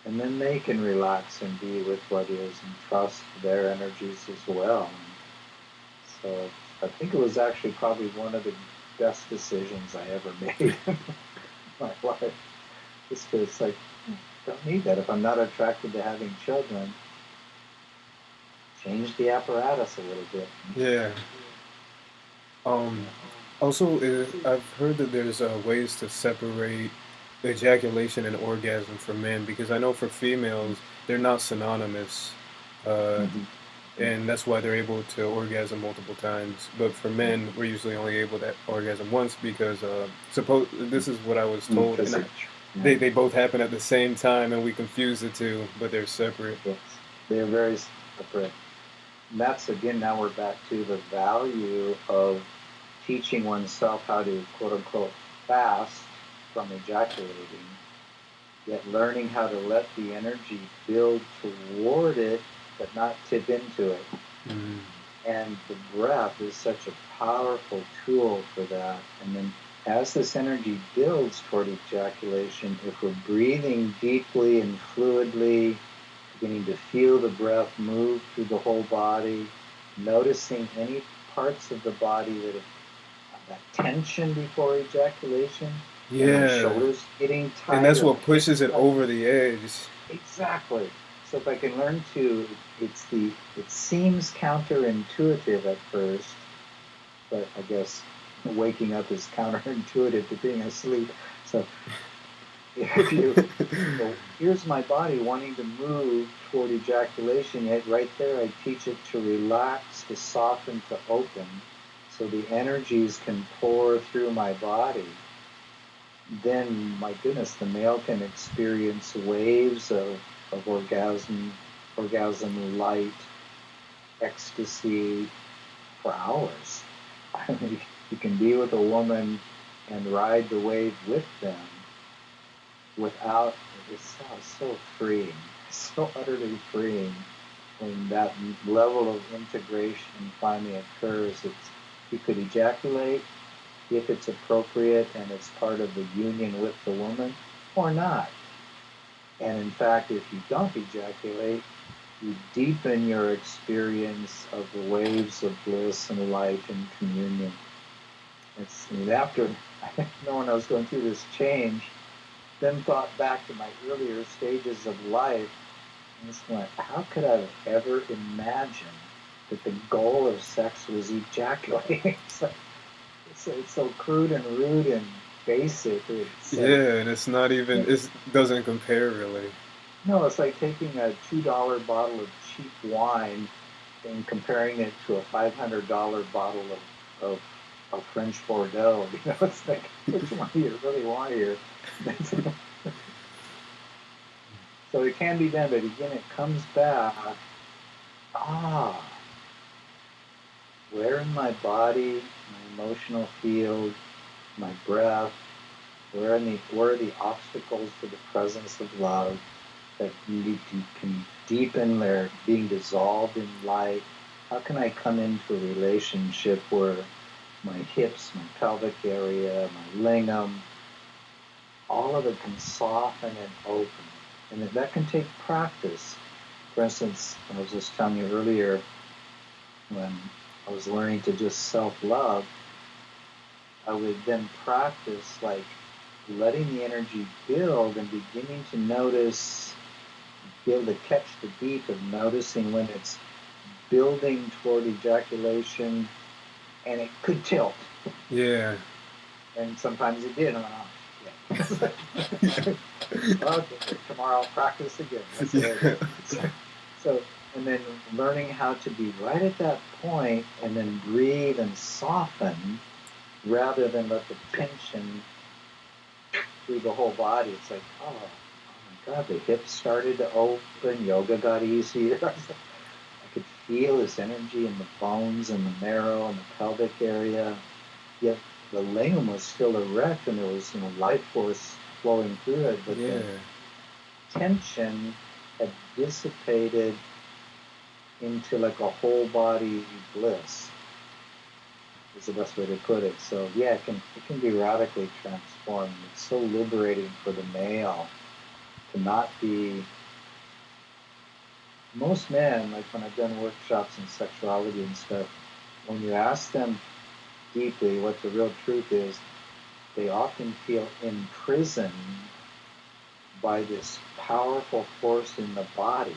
and then they can relax and be with what is and trust their energies as well. And so I think it was actually probably one of the best decisions I ever made in my life. Just to, it's like, don't need that. If I'm not attracted to having children, change the apparatus a little bit. Yeah. Um, Also, I've heard that there's ways to separate ejaculation and orgasm for men because I know for females they're not synonymous, uh, Mm-hmm. and that's why they're able to orgasm multiple times. But for men, we're usually only able to orgasm once because suppose this is what I was told, Because and yeah, they both happen at the same time, and we confuse the two, but they're separate. yes, they're very separate. And that's again, now we're back to the value of teaching oneself how to quote unquote fast from ejaculating, yet learning how to let the energy build toward it, but not tip into it. Mm. And the breath is such a powerful tool for that. And then as this energy builds toward ejaculation, if we're breathing deeply and fluidly, beginning to feel the breath move through the whole body, noticing any parts of the body that have that tension before ejaculation, and my Yeah, shoulders getting and tight that's or my what hips pushes it tight. over the edge. Exactly. So if I can learn to, it seems counterintuitive at first, but I guess waking up is counterintuitive to being asleep. So if you, so here's my body wanting to move toward ejaculation, yet right there I teach it to relax, to soften, to open, so the energies can pour through my body. Then, my goodness, the male can experience waves of orgasm light, ecstasy for hours. I mean, you can be with a woman and ride the wave with them without, it sounds so freeing, so utterly freeing. When that level of integration finally occurs, you could ejaculate if it's appropriate and it's part of the union with the woman, or not. And in fact, if you don't ejaculate, you deepen your experience of the waves of bliss and light and communion. After knowing I was going through this change, then thought back to my earlier stages of life and just went, how could I have ever imagined that the goal of sex was ejaculating? It's so crude and rude and basic. It's like, Yeah, and it's not even, it doesn't compare really. no, it's like taking a $2 bottle of cheap wine and comparing it to a $500 bottle of French Bordeaux. It's like, which one do you really want here? So it can be done, but again, it comes back. Ah, where in my body, my emotional field, my breath, where are the obstacles to the presence of love that can deepen their being dissolved in light? How can I come into a relationship where my hips, my pelvic area, my lingam, all of it can soften and open? And that can take practice. For instance, I was just telling you earlier, when I was learning to just self-love, I would then practice like letting the energy build and beginning to notice be able to catch the beat of noticing when it's building toward ejaculation, and it could tilt. Yeah. And sometimes it did. I went, oh, yeah. Okay, tomorrow I'll practice again. That's it. So, and then learning how to be right at that point, and then breathe and soften, rather than let the tension through the whole body. It's like, oh my God, the hips started to open, yoga got easier. I could feel this energy in the bones and the marrow and the pelvic area. Yet the lingam was still erect, and there was, life force flowing through it, but the tension had dissipated into like a whole body bliss, is the best way to put it. So yeah, it can be radically transformed. It's so liberating for the male to not be. Most men, like when I've done workshops in sexuality and stuff, when you ask them deeply what the real truth is, they often feel imprisoned by this powerful force in the body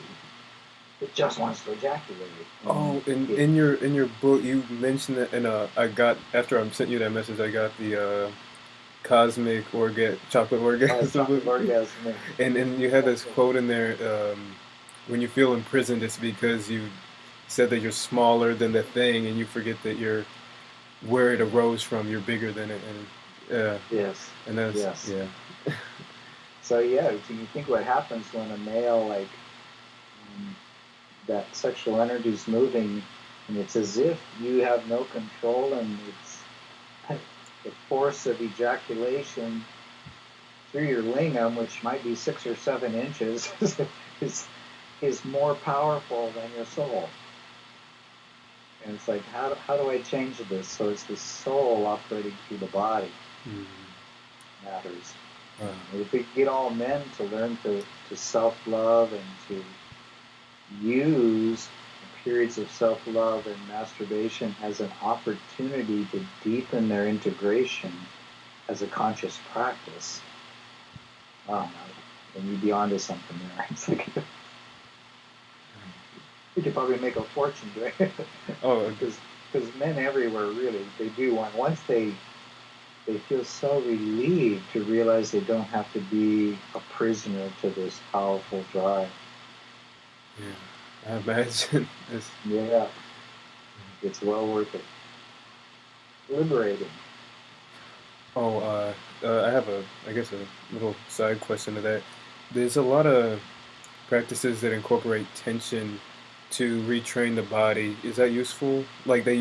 that just wants to ejaculate. In your book, you mentioned that, and I got, after I sent you that message, I got the cosmic chocolate orgasm. Chocolate orgasm. And you had this quote in there, when you feel imprisoned, it's because you said that you're smaller than the thing, and you forget that you're where it arose from. You're bigger than it, and yes, and that's yes. Yeah. So yeah, so you think what happens when a male, like, that sexual energy is moving, and it's as if you have no control, and it's the force of ejaculation through your lingam, which might be 6 or 7 inches, is more powerful than your soul. And it's like, how do I change this? So it's the soul operating through the body matters. If we get all men to learn to self-love and to use periods of self-love and masturbation as an opportunity to deepen their integration as a conscious practice, then you'd be onto something there. It's like, you could probably make a fortune doing it. Because men everywhere, really, they do want, once they feel so relieved to realize they don't have to be a prisoner to this powerful drive. Yeah, I imagine. Yeah, it's well worth it. Liberating. I have a little side question to that. There's a lot of practices that incorporate tension to retrain the body. Is that useful? Like they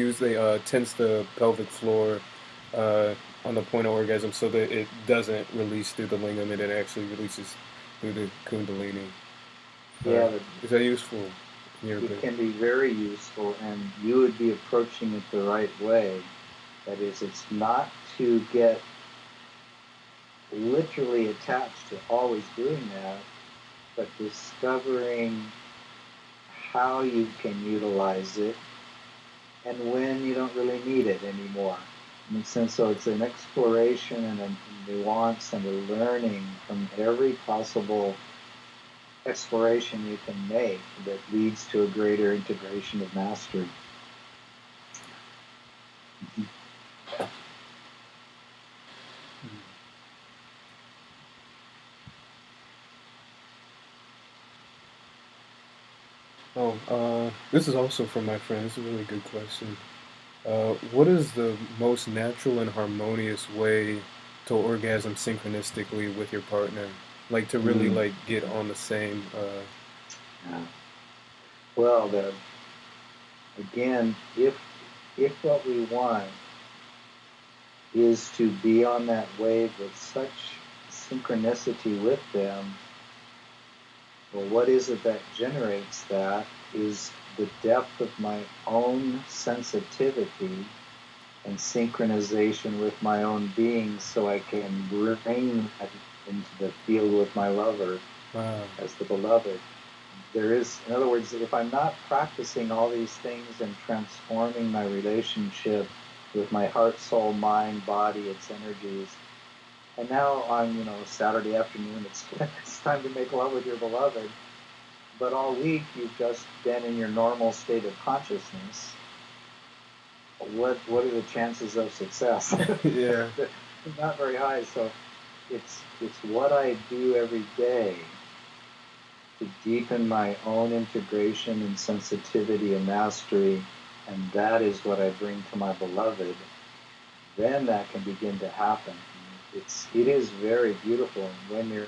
tense the pelvic floor on the point of orgasm so that it doesn't release through the lingam, and it actually releases through the Kundalini. Yeah. Is that useful? It can be very useful, and you would be approaching it the right way. That is, it's not to get literally attached to always doing that, but discovering how you can utilize it and when you don't really need it anymore. So it's an exploration and a nuance and a learning from every possible exploration you can make that leads to a greater integration of mastery. This is also from my friend. It's a really good question. What is the most natural and harmonious way to orgasm synchronistically with your partner? Like to really get on the same. Yeah. Well, again, if what we want is to be on that wave with such synchronicity with them, well, what is it that generates that is the depth of my own sensitivity and synchronization with my own being, so I can bring that into the field with my lover as the beloved. There is, in other words, if I'm not practicing all these things and transforming my relationship with my heart, soul, mind, body, its energies, and now on Saturday afternoon, it's time to make love with your beloved. but all week you've just been in your normal state of consciousness. What are the chances of success? Yeah. Not very high. So it's what I do every day to deepen my own integration and sensitivity and mastery, and that is what I bring to my beloved. Then that can begin to happen. It is very beautiful when you're,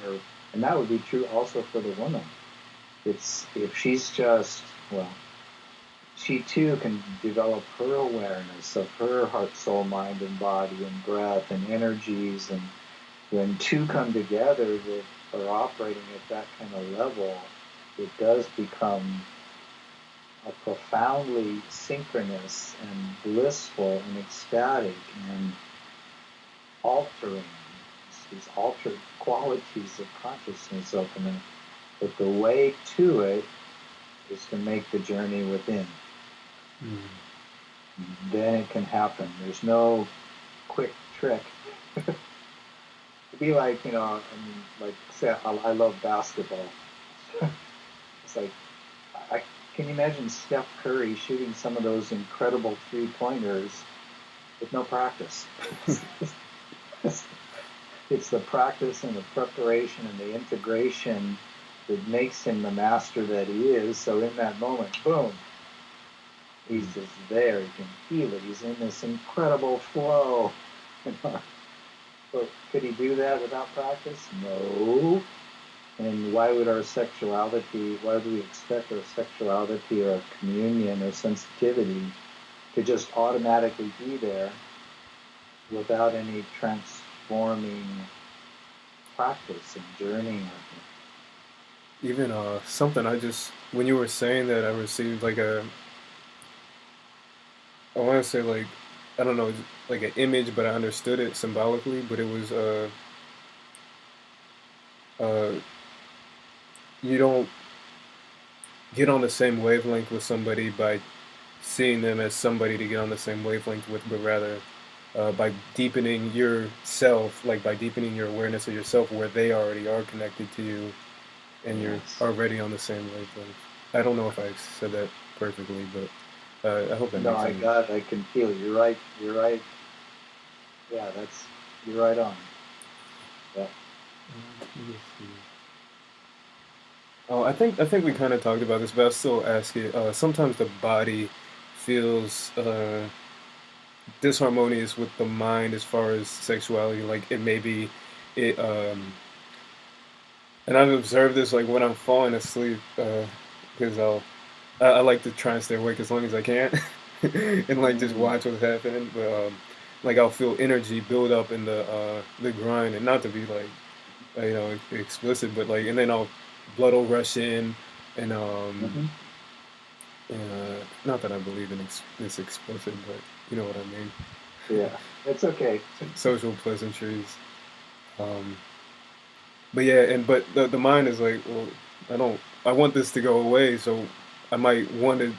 and that would be true also for the woman. It's if she's just, well, she too can develop her awareness of her heart, soul, mind, and body, and breath, and energies. And when two come together that are operating at that kind of level, it does become a profoundly synchronous and blissful and ecstatic and altering. These altered qualities of consciousness open up. But the way to it is to make the journey within. Then it can happen. There's no quick trick. It'd be like, like say I love basketball. It's like, can you imagine Steph Curry shooting some of those incredible three-pointers with no practice? It's the practice and the preparation and the integration that makes him the master that he is. So in that moment, boom, he's just there. You can feel it. He's in this incredible flow. But could he do that without practice? No. And why would our sexuality, why do we expect our sexuality or our communion or sensitivity to just automatically be there without any transforming practice and journeying with it? Even something when you were saying that, I received like I want to say like, I don't know, like an image, but I understood it symbolically. But it was uh, you don't get on the same wavelength with somebody by seeing them as somebody to get on the same wavelength with, but rather by deepening yourself, like by deepening your awareness of yourself where they already are connected to you and you're already on the same wavelength. I don't know if I said that perfectly, but I hope that No, makes sense. I can feel it. You're right. You're right. Yeah, you're right on. Yeah. Oh, I think we kind of talked about this, but I'll still ask it. Sometimes the body feels disharmonious with the mind as far as sexuality. Like it may be, it and I've observed this like when I'm falling asleep, because I like to try and stay awake as long as I can, and like just watch what's happening. But like I'll feel energy build up in the grind, and not to be like explicit, but like, and then blood will rush in, and not that I believe in this explicit, but you know what I mean. Yeah, it's okay. Social pleasantries. Um, but yeah, but the mind is like, well, I want this to go away, so I might want to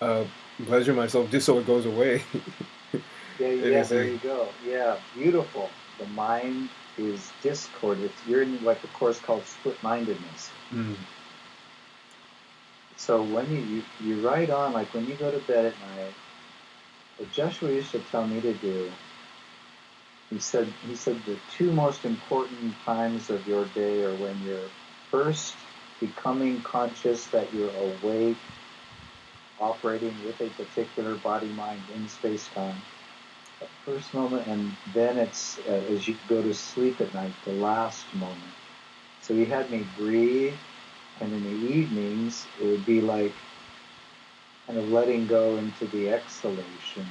uh, pleasure myself just so it goes away. Yeah, there you go. Yeah, beautiful. The mind is discord. You're in like a course called split-mindedness. So when you write on, like when you go to bed at night, what Jeshua used to tell me to do, he said the two most important times of your day are when you're first becoming conscious that you're awake, operating with a particular body mind in space-time. That first moment, and then it's as you go to sleep at night, the last moment. So he had me breathe, and in the evenings it would be like kind of letting go into the exhalation,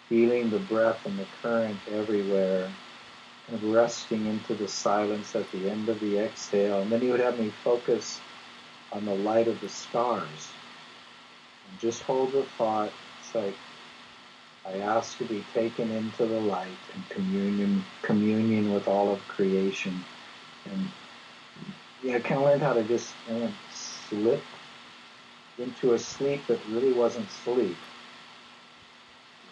feeling the breath and the current everywhere, kind of resting into the silence at the end of the exhale. And then he would have me focus on the light of the stars and just hold the thought. It's like, I ask to be taken into the light and communion with all of creation. And yeah, I kind of learned how to just slip into a sleep that really wasn't sleep.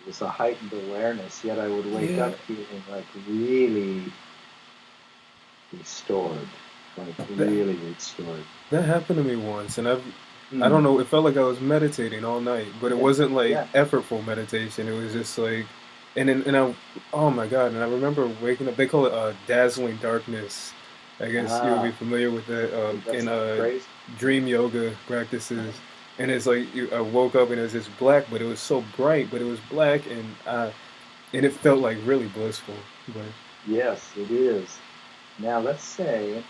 It was a heightened awareness, yet I would wake up feeling like really restored, like That, really restored. that happened to me once, and I don't Mm. know, it felt like I was meditating all night, but it Yeah, wasn't like yeah. effortful meditation. It was just like, oh my God, and I remember waking up. They call it dazzling darkness. I guess you'll be Ah, familiar with that that's in crazy. dream yoga practices. And it's like I woke up and it was just black, but it was so bright, but it was black, and it felt like really blissful. But Yes, it is. Now let's say,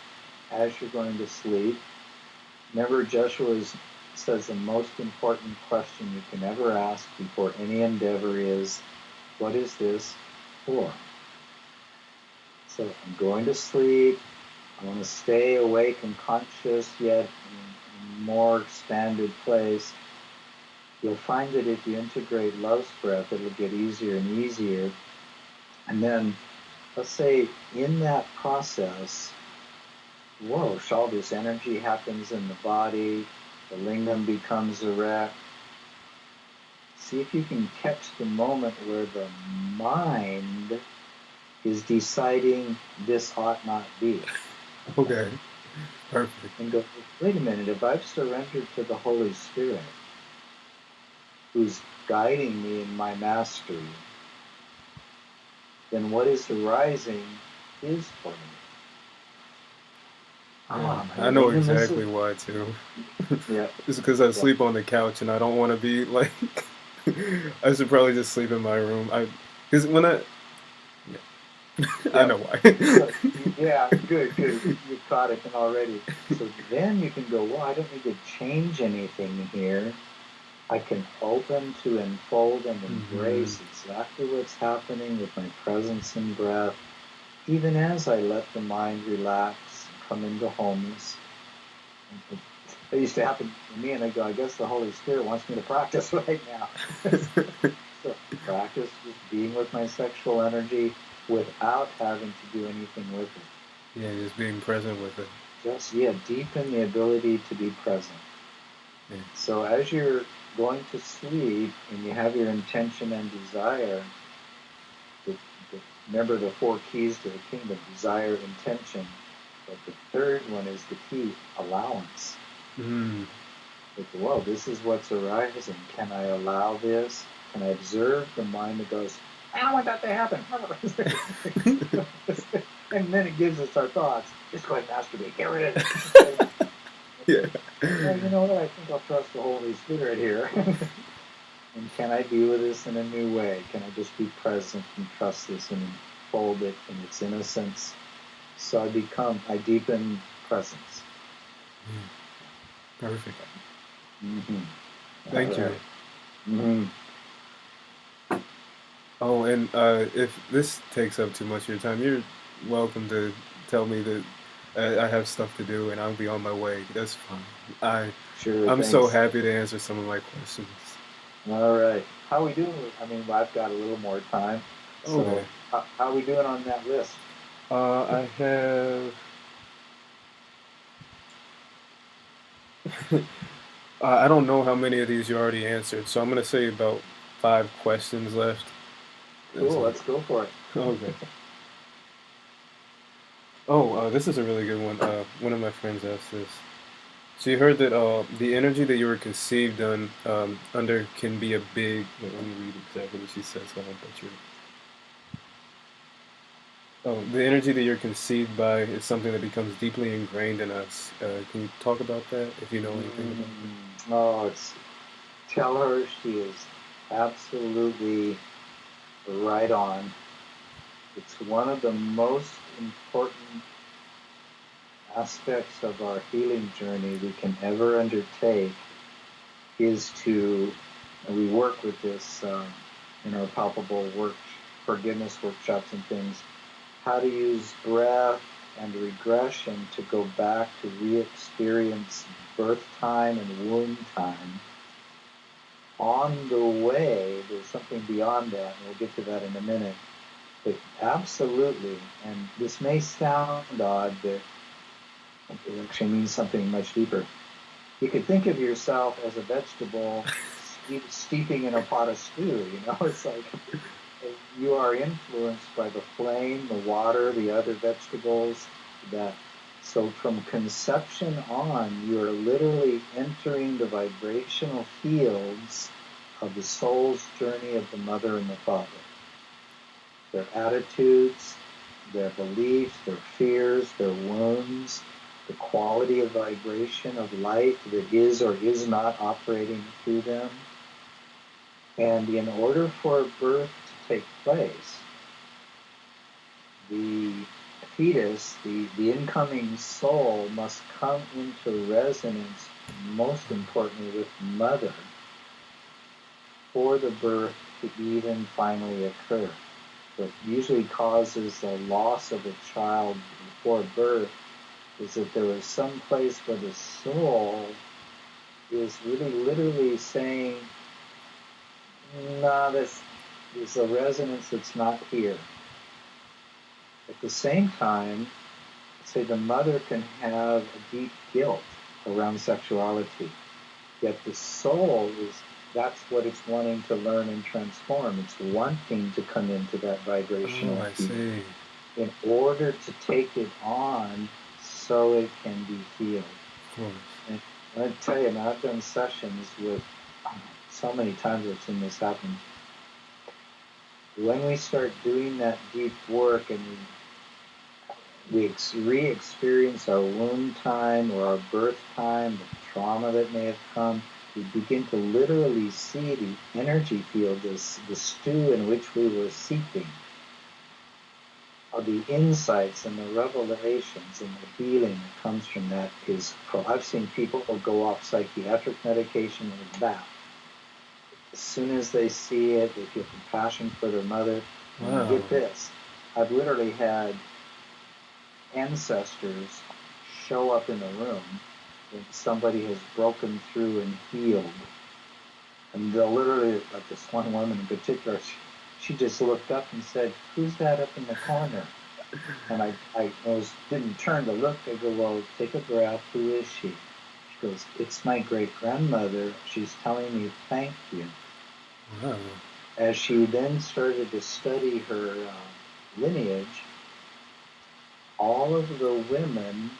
as you're going to sleep, remember Jeshua says the most important question you can ever ask before any endeavor is, what is this for? So I'm going to sleep. I want to stay awake and conscious, yet in a more expanded place. You'll find that if you integrate love's breath, it'll get easier and easier. And then, let's say in that process, whoa, all this energy happens in the body, the lingam becomes erect. See if you can catch the moment where the mind is deciding this ought not be. okay, perfect. And go, wait a minute, if I've surrendered to the Holy Spirit, who's guiding me in my mastery, then what is arising is for me. Yeah, My I know lingam is, exactly why too. yeah, It's because I yeah, sleep on the couch and I don't want to be like. I should probably just sleep in my room. Because when I yeah. know why. So, yeah, good, good. You caught it already. So then you can go, well, I don't need to change anything here. I can open to unfold and Hmm. embrace exactly what's happening with my presence and breath, even as I let the mind relax and come into wholeness. It used to happen to me, and I go, I guess the Holy Spirit wants me to practice right now. So practice just being with my sexual energy without having to do anything with it. Yeah, just being present with it. Just, yeah, deepen the ability to be present. Yeah. So as you're going to sleep and you have your intention and desire, the, remember the four keys to the kingdom: desire, intention. But the third one is the key: allowance. Mm. Like, whoa, this is what's arising. Can I allow this? Can I observe the mind that goes, I don't want that to happen? And then it gives us our thoughts. Just go ahead and masturbate. Get rid of it. Yeah. Well, you know what? I think I'll trust the Holy Spirit here. And can I be with this in a new way? Can I just be present and trust this and unfold it in its innocence? So I deepen presence. Perfect. Mm-hmm. All Thank you. right. Mm-hmm. Oh, and if this takes up too much of your time, you're welcome to tell me that I have stuff to do and I'll be on my way. That's fine. I Sure, I'm so thanks. happy to answer some of my questions. All right. How we doing? I mean, well, I've got a little more time. Okay. So how we doing on that list? I have. I don't know how many of these you already answered, so I'm gonna say about 5 questions left. That's Cool. all. Let's go for it. Okay. Oh, this is a really good one. One of my friends asked this. So you heard that the energy that you were conceived under can be a big. Wait, let me read exactly what she says. So I don't butcher it. Oh, the energy that you're conceived by is something that becomes deeply ingrained in us. Can you talk about that if you know anything about Oh, tell her she is absolutely right on. It's one of the most important aspects of our healing journey we can ever undertake is to, and we work with this in our palpable work, forgiveness workshops and things, how to use breath and regression to go back to re-experience birth time and womb time. On the way, there's something beyond that, and we'll get to that in a minute. But absolutely, and this may sound odd, but it actually means something much deeper. You could think of yourself as a vegetable steeping in a pot of stew. It's like you are influenced by the flame, the water, the other vegetables that So from conception on, you are literally entering the vibrational fields of the soul's journey of the mother and the father. Their attitudes, their beliefs, their fears, their wounds, the quality of vibration of light that is or is not operating through them. And in order for birth to take place, the fetus, the incoming soul, must come into resonance, most importantly, with mother for the birth to even finally occur. What usually causes the loss of a child before birth is that there is some place where the soul is really literally saying, no, this is a resonance that's not here. At the same time, say the mother can have a deep guilt around sexuality, yet the soul that's what it's wanting to learn and transform. It's wanting to come into that vibrational field in order to take it on so it can be healed. And I want to tell you, I've done sessions with so many times I've seen this happen. When we start doing that deep work and we re-experience our womb time or our birth time, the trauma that may have come, we begin to literally see the energy field, the stew in which we were seeping, of the insights and the revelations and the healing that comes from that is, I've seen people go off psychiatric medication like that. As soon as they see it, they feel compassion for their mother. Wow. And get this, I've literally had ancestors show up in the room when somebody has broken through and healed. And they'll literally, like this one woman in particular, she just looked up and said, "Who's that up in the corner?" And I didn't turn to look. I go, "Well, take a breath. Who is she?" She goes, "It's my great-grandmother. She's telling me thank you." Wow. As she then started to study her lineage, all of the women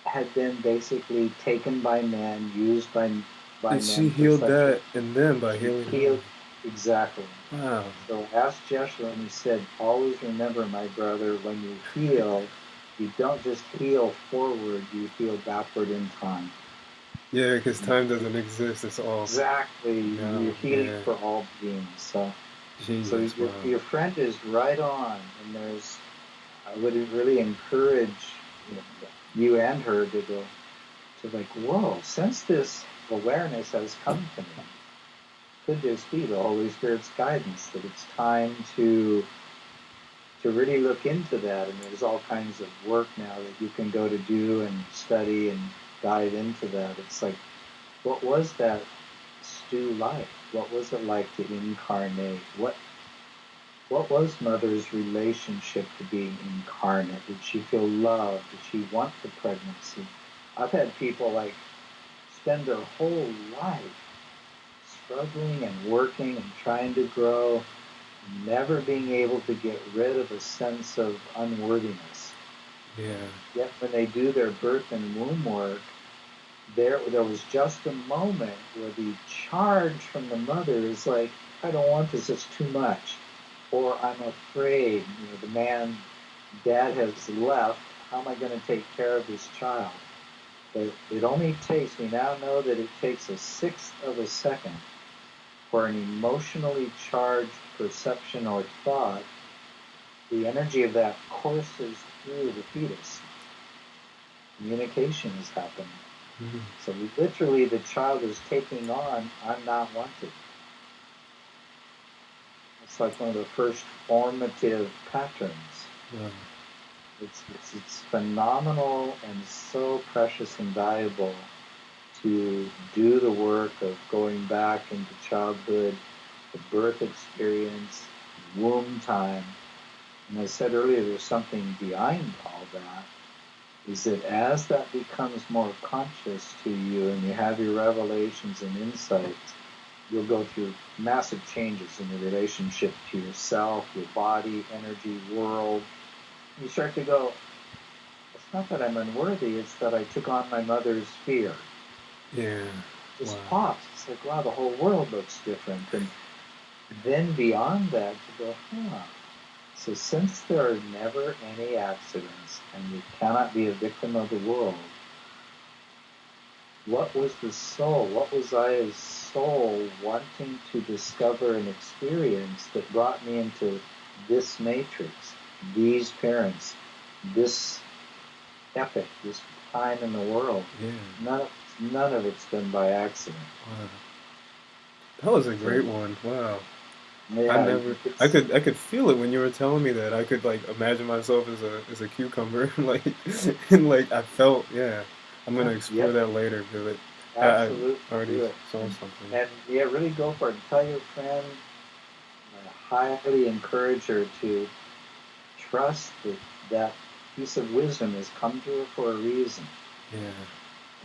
had been basically taken by men, used by men. She healed that in them by healing them. Exactly. Wow. So ask Jeshua, and he said, "Always remember, my brother, when you heal, you don't just heal forward, you heal backward in time." Yeah, because time doesn't exist. It's all... Exactly. You're healing for all beings. So your friend is right on, and I would really encourage you and her to go to like, whoa, since this awareness has come to me, could this be the Holy Spirit's guidance, that it's time to really look into that? And there's all kinds of work now that you can go to do and study and dive into that. It's like, what was that stew like? What was it like to incarnate? What was Mother's relationship to being incarnate? Did she feel love? Did she want the pregnancy? I've had people like spend their whole life struggling and working and trying to grow, never being able to get rid of a sense of unworthiness. Yeah. Yet when they do their birth and womb work, there was just a moment where the charge from the mother is like, "I don't want this, it's too much." Or, "I'm afraid, dad has left, how am I going to take care of this child?" But it only takes, we now know that it takes 1/6 of a second for an emotionally charged perception or thought, the energy of that courses through the fetus. Communication is happening. Mm-hmm. So literally the child is taking on, "I'm not wanted." It's like one of the first formative patterns. Yeah. It's phenomenal and so precious and valuable to do the work of going back into childhood, the birth experience, womb time. And I said earlier, there's something behind all that, is that as that becomes more conscious to you and you have your revelations and insights, you'll go through massive changes in your relationship to yourself, your body, energy, world. You start to go, it's not that I'm unworthy, it's that I took on my mother's fear. Yeah. Just Wow. pops. It's like, wow, the whole world looks different. And then beyond that, you go, huh. So since there are never any accidents and you cannot be a victim of the world, what was the soul? What was I as soul wanting to discover and experience that brought me into this matrix, these parents, this epic, this time in the world? Yeah. None of it's been by accident. Wow. That was a So great one. Wow. yeah, it's I could feel it when you were telling me that. I could like imagine myself as a cucumber, like and like I felt, yeah. I'm gonna explore yep, that later because I absolutely already do it. saw something. And yeah, really go for it. Tell your friend, I highly encourage her to trust that that piece of wisdom has come to her for a reason, Yeah.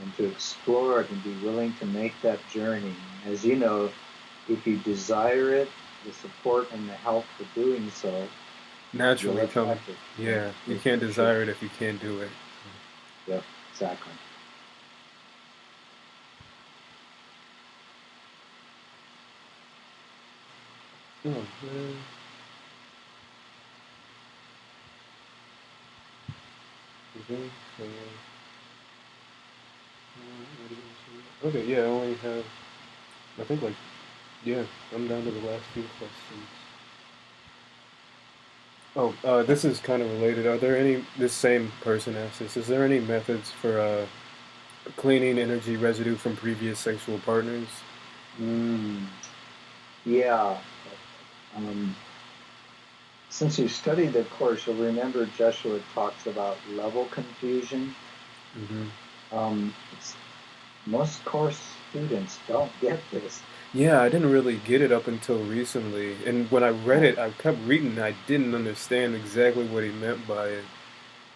and to explore it and be willing to make that journey. As you know, if you desire it, the support and the help for doing so, you'll Naturally come. attract it. Yeah. You You can't for sure. desire it if you can't do it. Yep, exactly. Oh man. Okay. So, okay. Yeah. I only have. I think like. Yeah. I'm down to the last few questions. Oh, this is kind of related. Are there any, this same person asked this, is there any methods for cleaning energy residue from previous sexual partners? Mm, yeah. Um, since you studied the course, you'll remember Jeshua talks about level confusion. Hmm. It's, most course students don't get this. Yeah, I didn't really get it up until recently. And when I read Oh, it, I kept reading and I didn't understand exactly what he meant by it.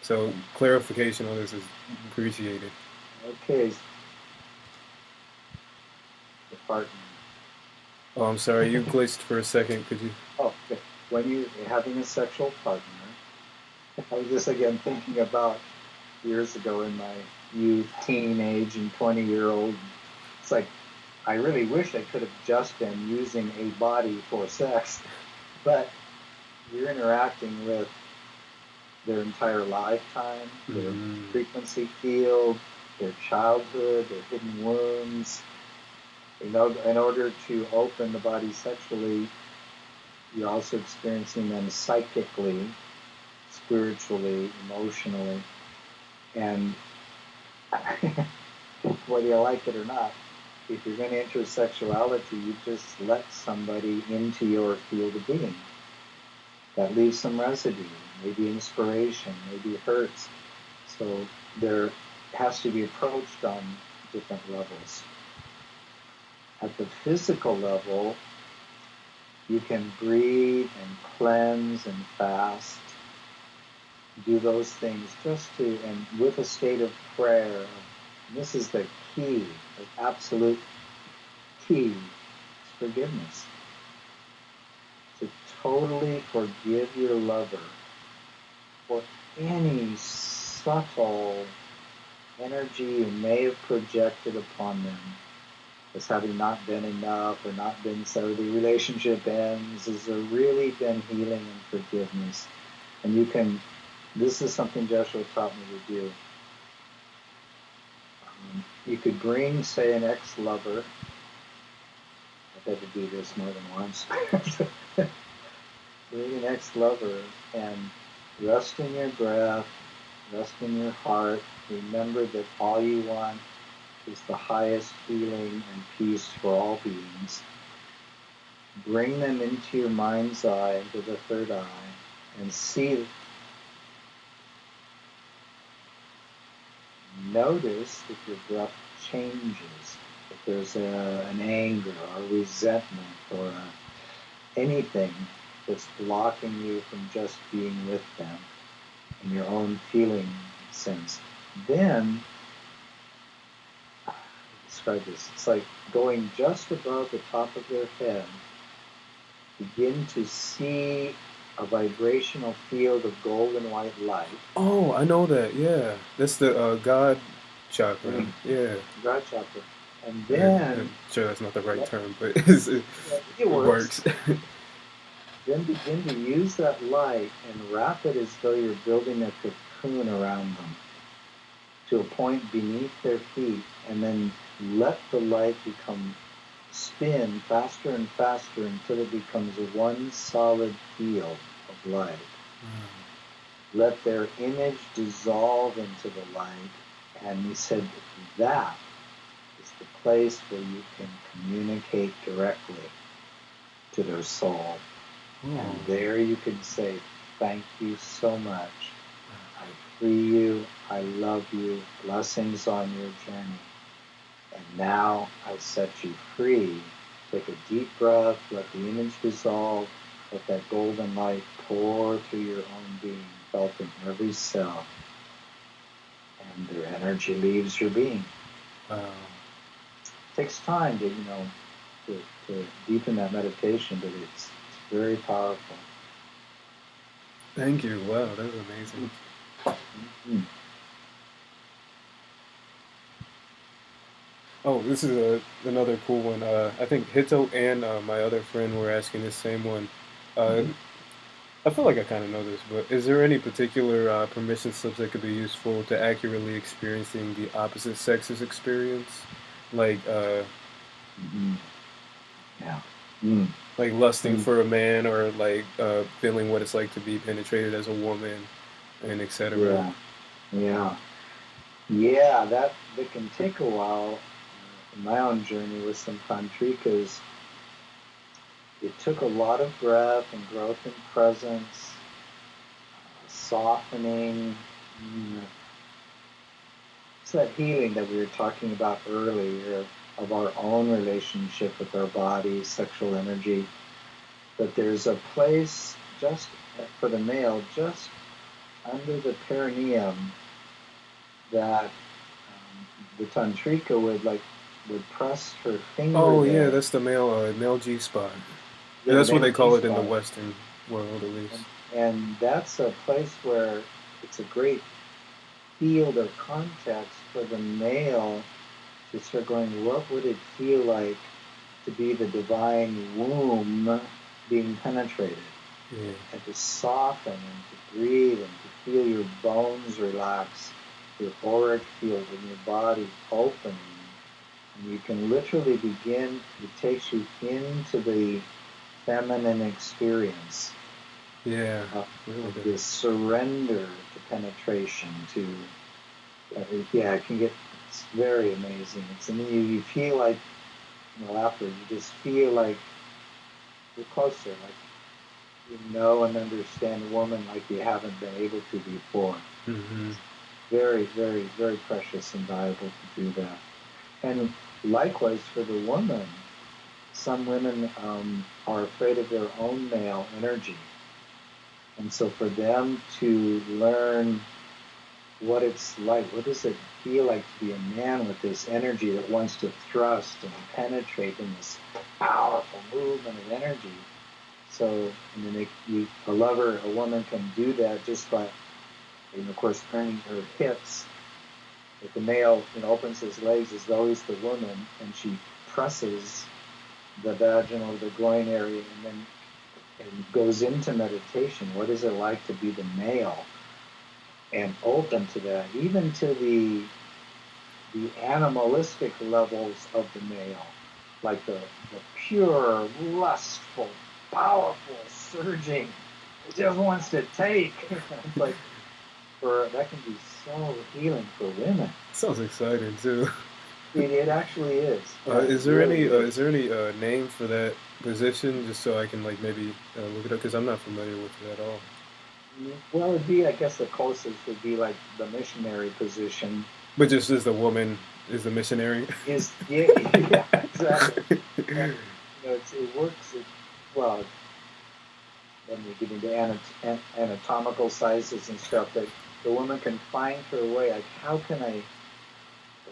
So clarification on this is appreciated. okay, the partner. Oh, I'm sorry, you glitched for a second. Could you? Oh, okay. When you're having a sexual partner, I was just again thinking about years ago in my youth, teenage, and 20-year-old. It's like, I really wish I could have just been using a body for sex, but you're interacting with their entire lifetime, their Mm, frequency field, their childhood, their hidden wounds. You know, in order to open the body sexually, you're also experiencing them psychically, spiritually, emotionally. And whether you like it or not, if you're going to enter sexuality, you just let somebody into your field of being. That leaves some residue, maybe inspiration, maybe hurts. So there has to be approached on different levels. At the physical level, you can breathe and cleanse and fast. Do those things just to, and with a state of prayer. And this is the key, the absolute key, is forgiveness. To totally forgive your lover for any subtle energy you may have projected upon them as having not been enough or not been so. The relationship ends. Has there really been healing and forgiveness? And you can, this is something Joshua taught me to do. You could bring, say, an ex-lover. I've had to do this more than once. Bring an ex-lover and rest in your breath, rest in your heart. Remember that all you want is the highest healing and peace for all beings. Bring them into your mind's eye, into the third eye, and see, notice if your breath changes, if there's an anger or resentment or anything that's blocking you from just being with them in your own feeling sense. Then, describe this, it's like going just above the top of their head, begin to see a vibrational field of golden white light. Oh, I know that. Yeah, that's the God chakra. Yeah, God chakra. And I'm then sure that's not the right let, term, but it it works. works. Then begin to use that light and wrap it as though you're building a cocoon around them to a point beneath their feet, and then let the light spin faster and faster until it becomes one solid field of light. Let their image dissolve into the light, and he said that is the place where you can communicate directly to their soul. And there you can say, thank you so much. I free you. I love you. Blessings on your journey. And now I set you free. Take a deep breath. Let the image dissolve. Let that golden light pour through your own being, felt in every cell. And their energy leaves your being. It takes time to deepen that meditation, but it's very powerful. Thank you. Wow, that was amazing. Mm-hmm. Oh, this is another cool one. I think Hito and my other friend were asking the same one. I feel like I kind of know this, but is there any particular permission slips that could be useful to accurately experiencing the opposite sex's experience? Like, Yeah. Like lusting for a man, or like feeling what it's like to be penetrated as a woman, and etc. Yeah, that can take a while. In my own journey with some tantrikas, it took a lot of breath and growth in presence, softening. It's that healing that we were talking about earlier of our own relationship with our body, sexual energy. But there's a place just for the male, just under the perineum, that the tantrika would press her finger Oh there. yeah, that's the male G spot. Yeah, That's what they call it in the G-spot. Western world, at least. And that's a place where it's a great field of context for the male to start going, what would it feel like to be the divine womb being penetrated? Yeah. And to soften and to breathe and to feel your bones relax, your auric field in your body opening. And you can literally begin, it takes you into the feminine experience. Yeah. Of this surrender to penetration, it can get, it's very amazing. You feel like, after, you just feel like you're closer, like you know and understand a woman like you haven't been able to before. Mm-hmm. Very, very, very precious and valuable to do that. And likewise for the woman, some women are afraid of their own male energy. And so for them to learn what it's like, what does it feel like to be a man with this energy that wants to thrust and penetrate in this powerful movement of energy. So, a woman can do that just by, of course, turning her hips. If the male, opens his legs as though he's the woman, and she presses the vaginal, the groin area, and goes into meditation. What is it like to be the male? And open to that, even to the animalistic levels of the male, like the pure, lustful, powerful, surging. It just wants to take. It's like that can be so healing for women. Sounds exciting too. It actually is. Yeah, is there any name for that position, just so I can maybe look it up, because I'm not familiar with it at all. Well, it'd be, I guess, the closest would be like the missionary position. But just as the woman is the missionary. Yeah, exactly. And, it works. Well, then we get into anatomical sizes and stuff, that the woman can find her way. Like, how can I,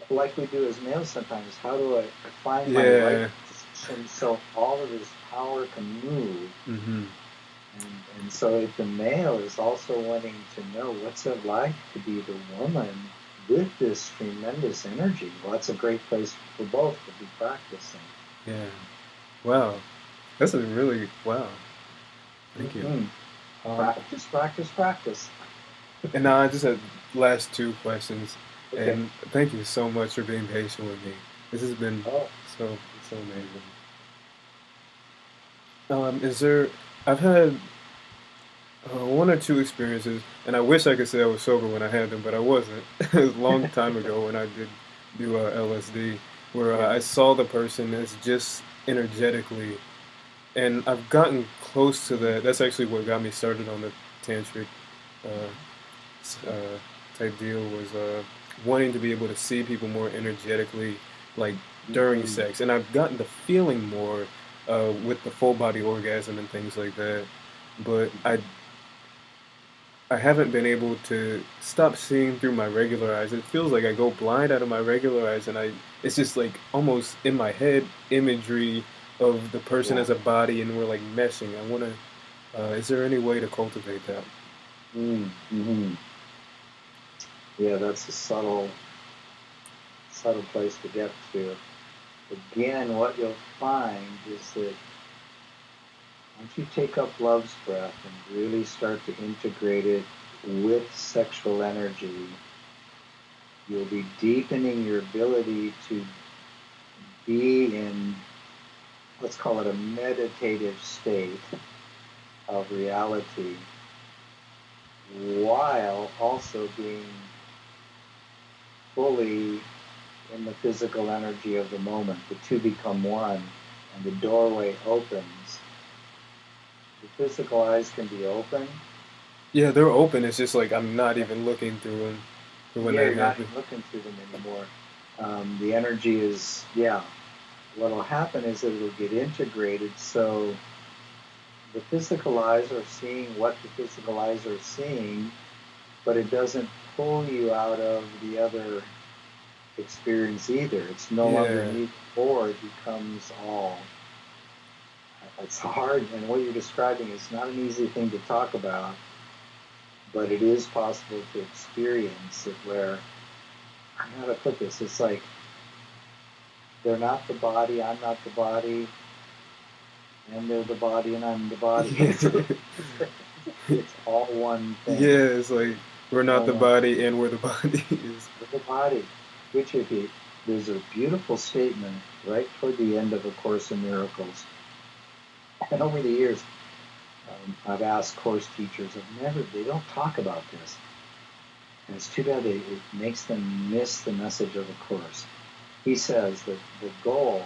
like we do as males sometimes, how do I find my right position so all of this power can move? Mm-hmm. And so if the male is also wanting to know what's it like to be the woman with this tremendous energy, well, that's a great place for both to be practicing. Yeah. Wow. That's a really wow. Thank you. Mm-hmm. Um, Practice, practice, practice. and now I just had last two questions, Okay. and thank you so much for being patient with me. This has been Oh, so amazing. Is there? I've had one or two experiences, and I wish I could say I was sober when I had them, but I wasn't. It was a long time ago when I did do LSD, where yeah. I saw the person as just energetically, and I've gotten close to that. That's actually what got me started on the tantric uh, type deal was wanting to be able to see people more energetically, like during Mm-hmm. sex, and I've gotten the feeling more with the full body orgasm and things like that. But I haven't been able to stop seeing through my regular eyes. It feels like I go blind out of my regular eyes, and it's just like almost in my head imagery of the person Yeah. as a body, and we're like meshing. I want to. Is there any way to cultivate that? Mm-hmm. Yeah, that's a subtle place to get to. Again, what you'll find is that once you take up love's breath and really start to integrate it with sexual energy, you'll be deepening your ability to be in, let's call it a meditative state of reality, while also being fully in the physical energy of the moment. The two become one, and the doorway opens. The physical eyes can be open. Yeah, they're open. It's just like I'm not even looking through them for when Yeah, that you're not happens. even looking through them anymore. The energy is, yeah. What will happen is that it'll get integrated. So the physical eyes are seeing what the physical eyes are seeing, but it doesn't pull you out of the other experience either. It's no longer Yeah, neither or, it becomes all. It's hard, and what you're describing is not an easy thing to talk about, but it is possible to experience it where, I don't know how to put this, it's like they're not the body, I'm not the body, and they're the body, and I'm the body. yeah, It's all one thing. yeah. It's like we're not All the one. body and we're the body. Is We're the body. Which, if you, there's a beautiful statement right toward the end of A Course in Miracles. And over the years, I've asked course teachers, they don't talk about this. And it's too bad it makes them miss the message of the course. He says that the goal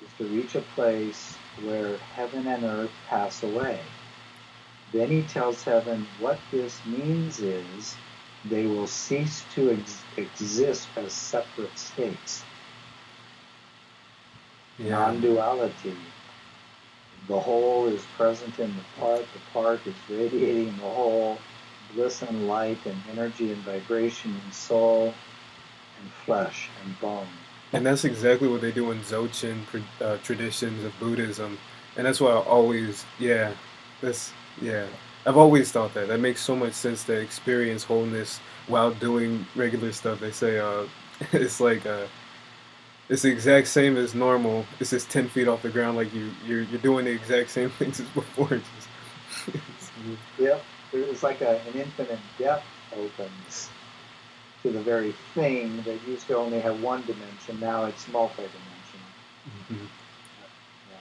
is to reach a place where heaven and earth pass away. Then he tells heaven what this means is they will cease to exist as separate states. yeah, Non-duality. The whole is present in the part is radiating the whole, bliss and light and energy and vibration and soul and flesh and bone. and that's exactly what they do in Dzogchen traditions of Buddhism, and that's why I always, yeah, that's yeah. I've always thought that makes so much sense to experience wholeness while doing regular stuff. They say it's like it's the exact same as normal. It's just 10 feet off the ground, like you're doing the exact same things as before. It's Yep, it's like an infinite depth opens to the very thing that used to only have one dimension. Now it's multidimensional. mhm. Yeah.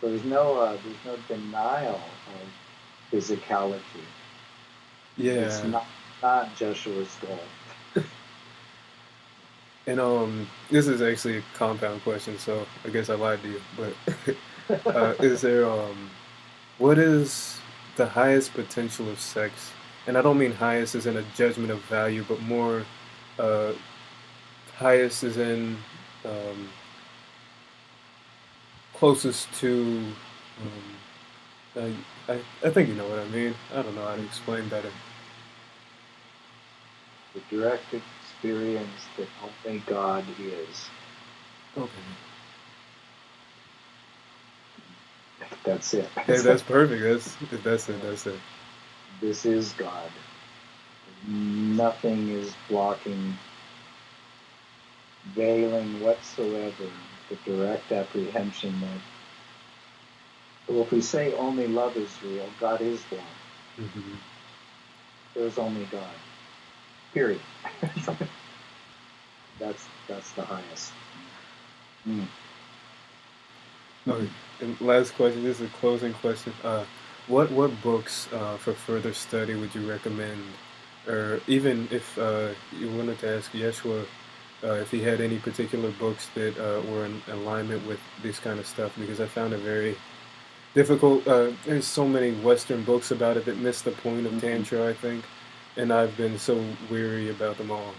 So there's no denial of physicality. It's Yeah, not Jeshua's goal. and this is actually a compound question, so I guess I lied to you. But is there what is the highest potential of sex? And I don't mean highest as in a judgment of value, but more uh, highest as in um, closest to. I think you know what I mean. I don't know how to explain better. The direct experience that only God is. Okay. That's it. Hey, that's perfect. That's it. That's it. This is God. Nothing is blocking, veiling whatsoever the direct apprehension that, well, if we say only love is real, God is love. Mm-hmm. There's only God. Period. That's the highest. Mm. Okay. And last question. This is a closing question. What books for further study would you recommend, or even if you wanted to ask Yeshua if he had any particular books that were in alignment with this kind of stuff, because I found it very difficult. There's so many Western books about it that miss the point of Tantra, I think, and I've been so weary about them all.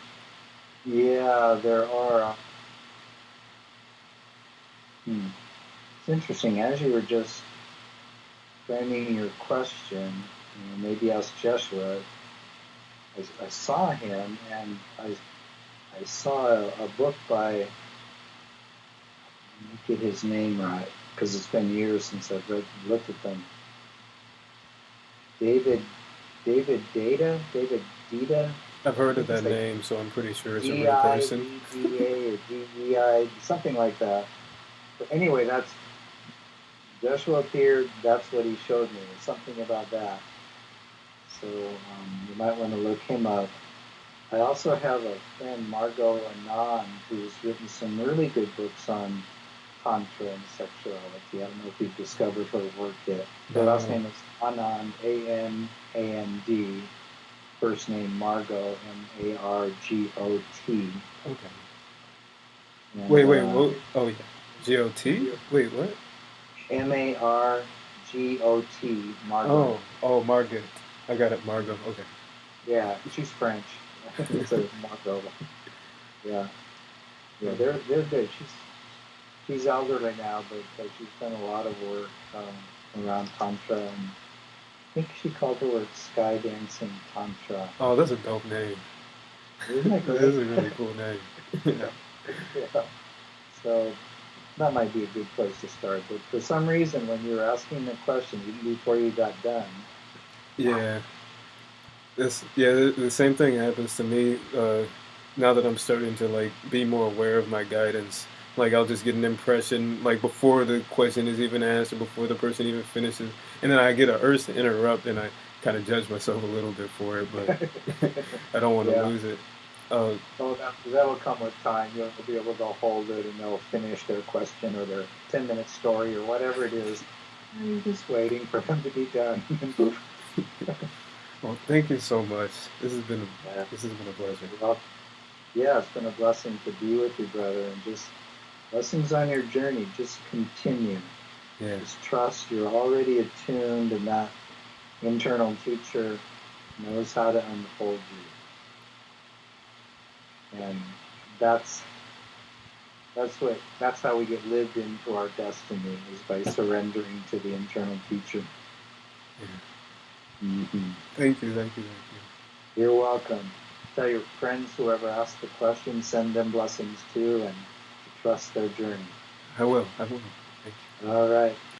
Yeah, there are. It's interesting. As you were just framing your question, maybe ask Jeshua. I saw him, and I saw a book by, let me get his name right, because it's been years since I've looked at them. David Dita. I've I heard of think it's that like name, so I'm pretty sure it's a real person. DIVDA or DEI, something like that. But anyway, that's Joshua appeared. That's what he showed me. Something about that. So you might want to look him up. I also have a friend, Margot Anand, who's written some really good books on Tantra and sexuality. I don't know if you've discovered her work yet. Her last name is Anand, Anand. First name Margot, Margot. Okay. And, Wait, what? Oh, yeah. GOT? Wait, what? Margot, Margot. Oh, Margaret. I got it, Margot. Okay. Yeah, she's French. It's a Margot. Yeah, they're good. She's elderly now, but she's done a lot of work around tantra, and I think she called her work sky dancing tantra. Oh, that's a dope name. Isn't that That great? is a really cool name. Yeah. So that might be a good place to start. But for some reason, when you were asking the question, even before you got done, Yeah. The same thing happens to me now that I'm starting to like be more aware of my guidance. Like I'll just get an impression like before the question is even asked or before the person even finishes, and then I get a urge to interrupt, and I kind of judge myself a little bit for it, but I don't want to yeah. lose it. Uh, So that'll come with time. You'll be able to hold it, and they'll finish their question or their 10-minute story or whatever it is. And you're just waiting for them to be done. well, thank you so much. Yeah. This has been a pleasure. Well, yeah, it's been a blessing to be with you, brother, and just blessings on your journey. Just continue. Yeah. Just trust you're already attuned, and that internal teacher knows how to unfold you. And that's how we get lived into our destiny, is by surrendering to the internal teacher. Yeah. Mm-hmm. Thank you. You're welcome. Tell your friends, whoever asked the question, send them blessings too, and to trust their journey. I will. Thank you. All right.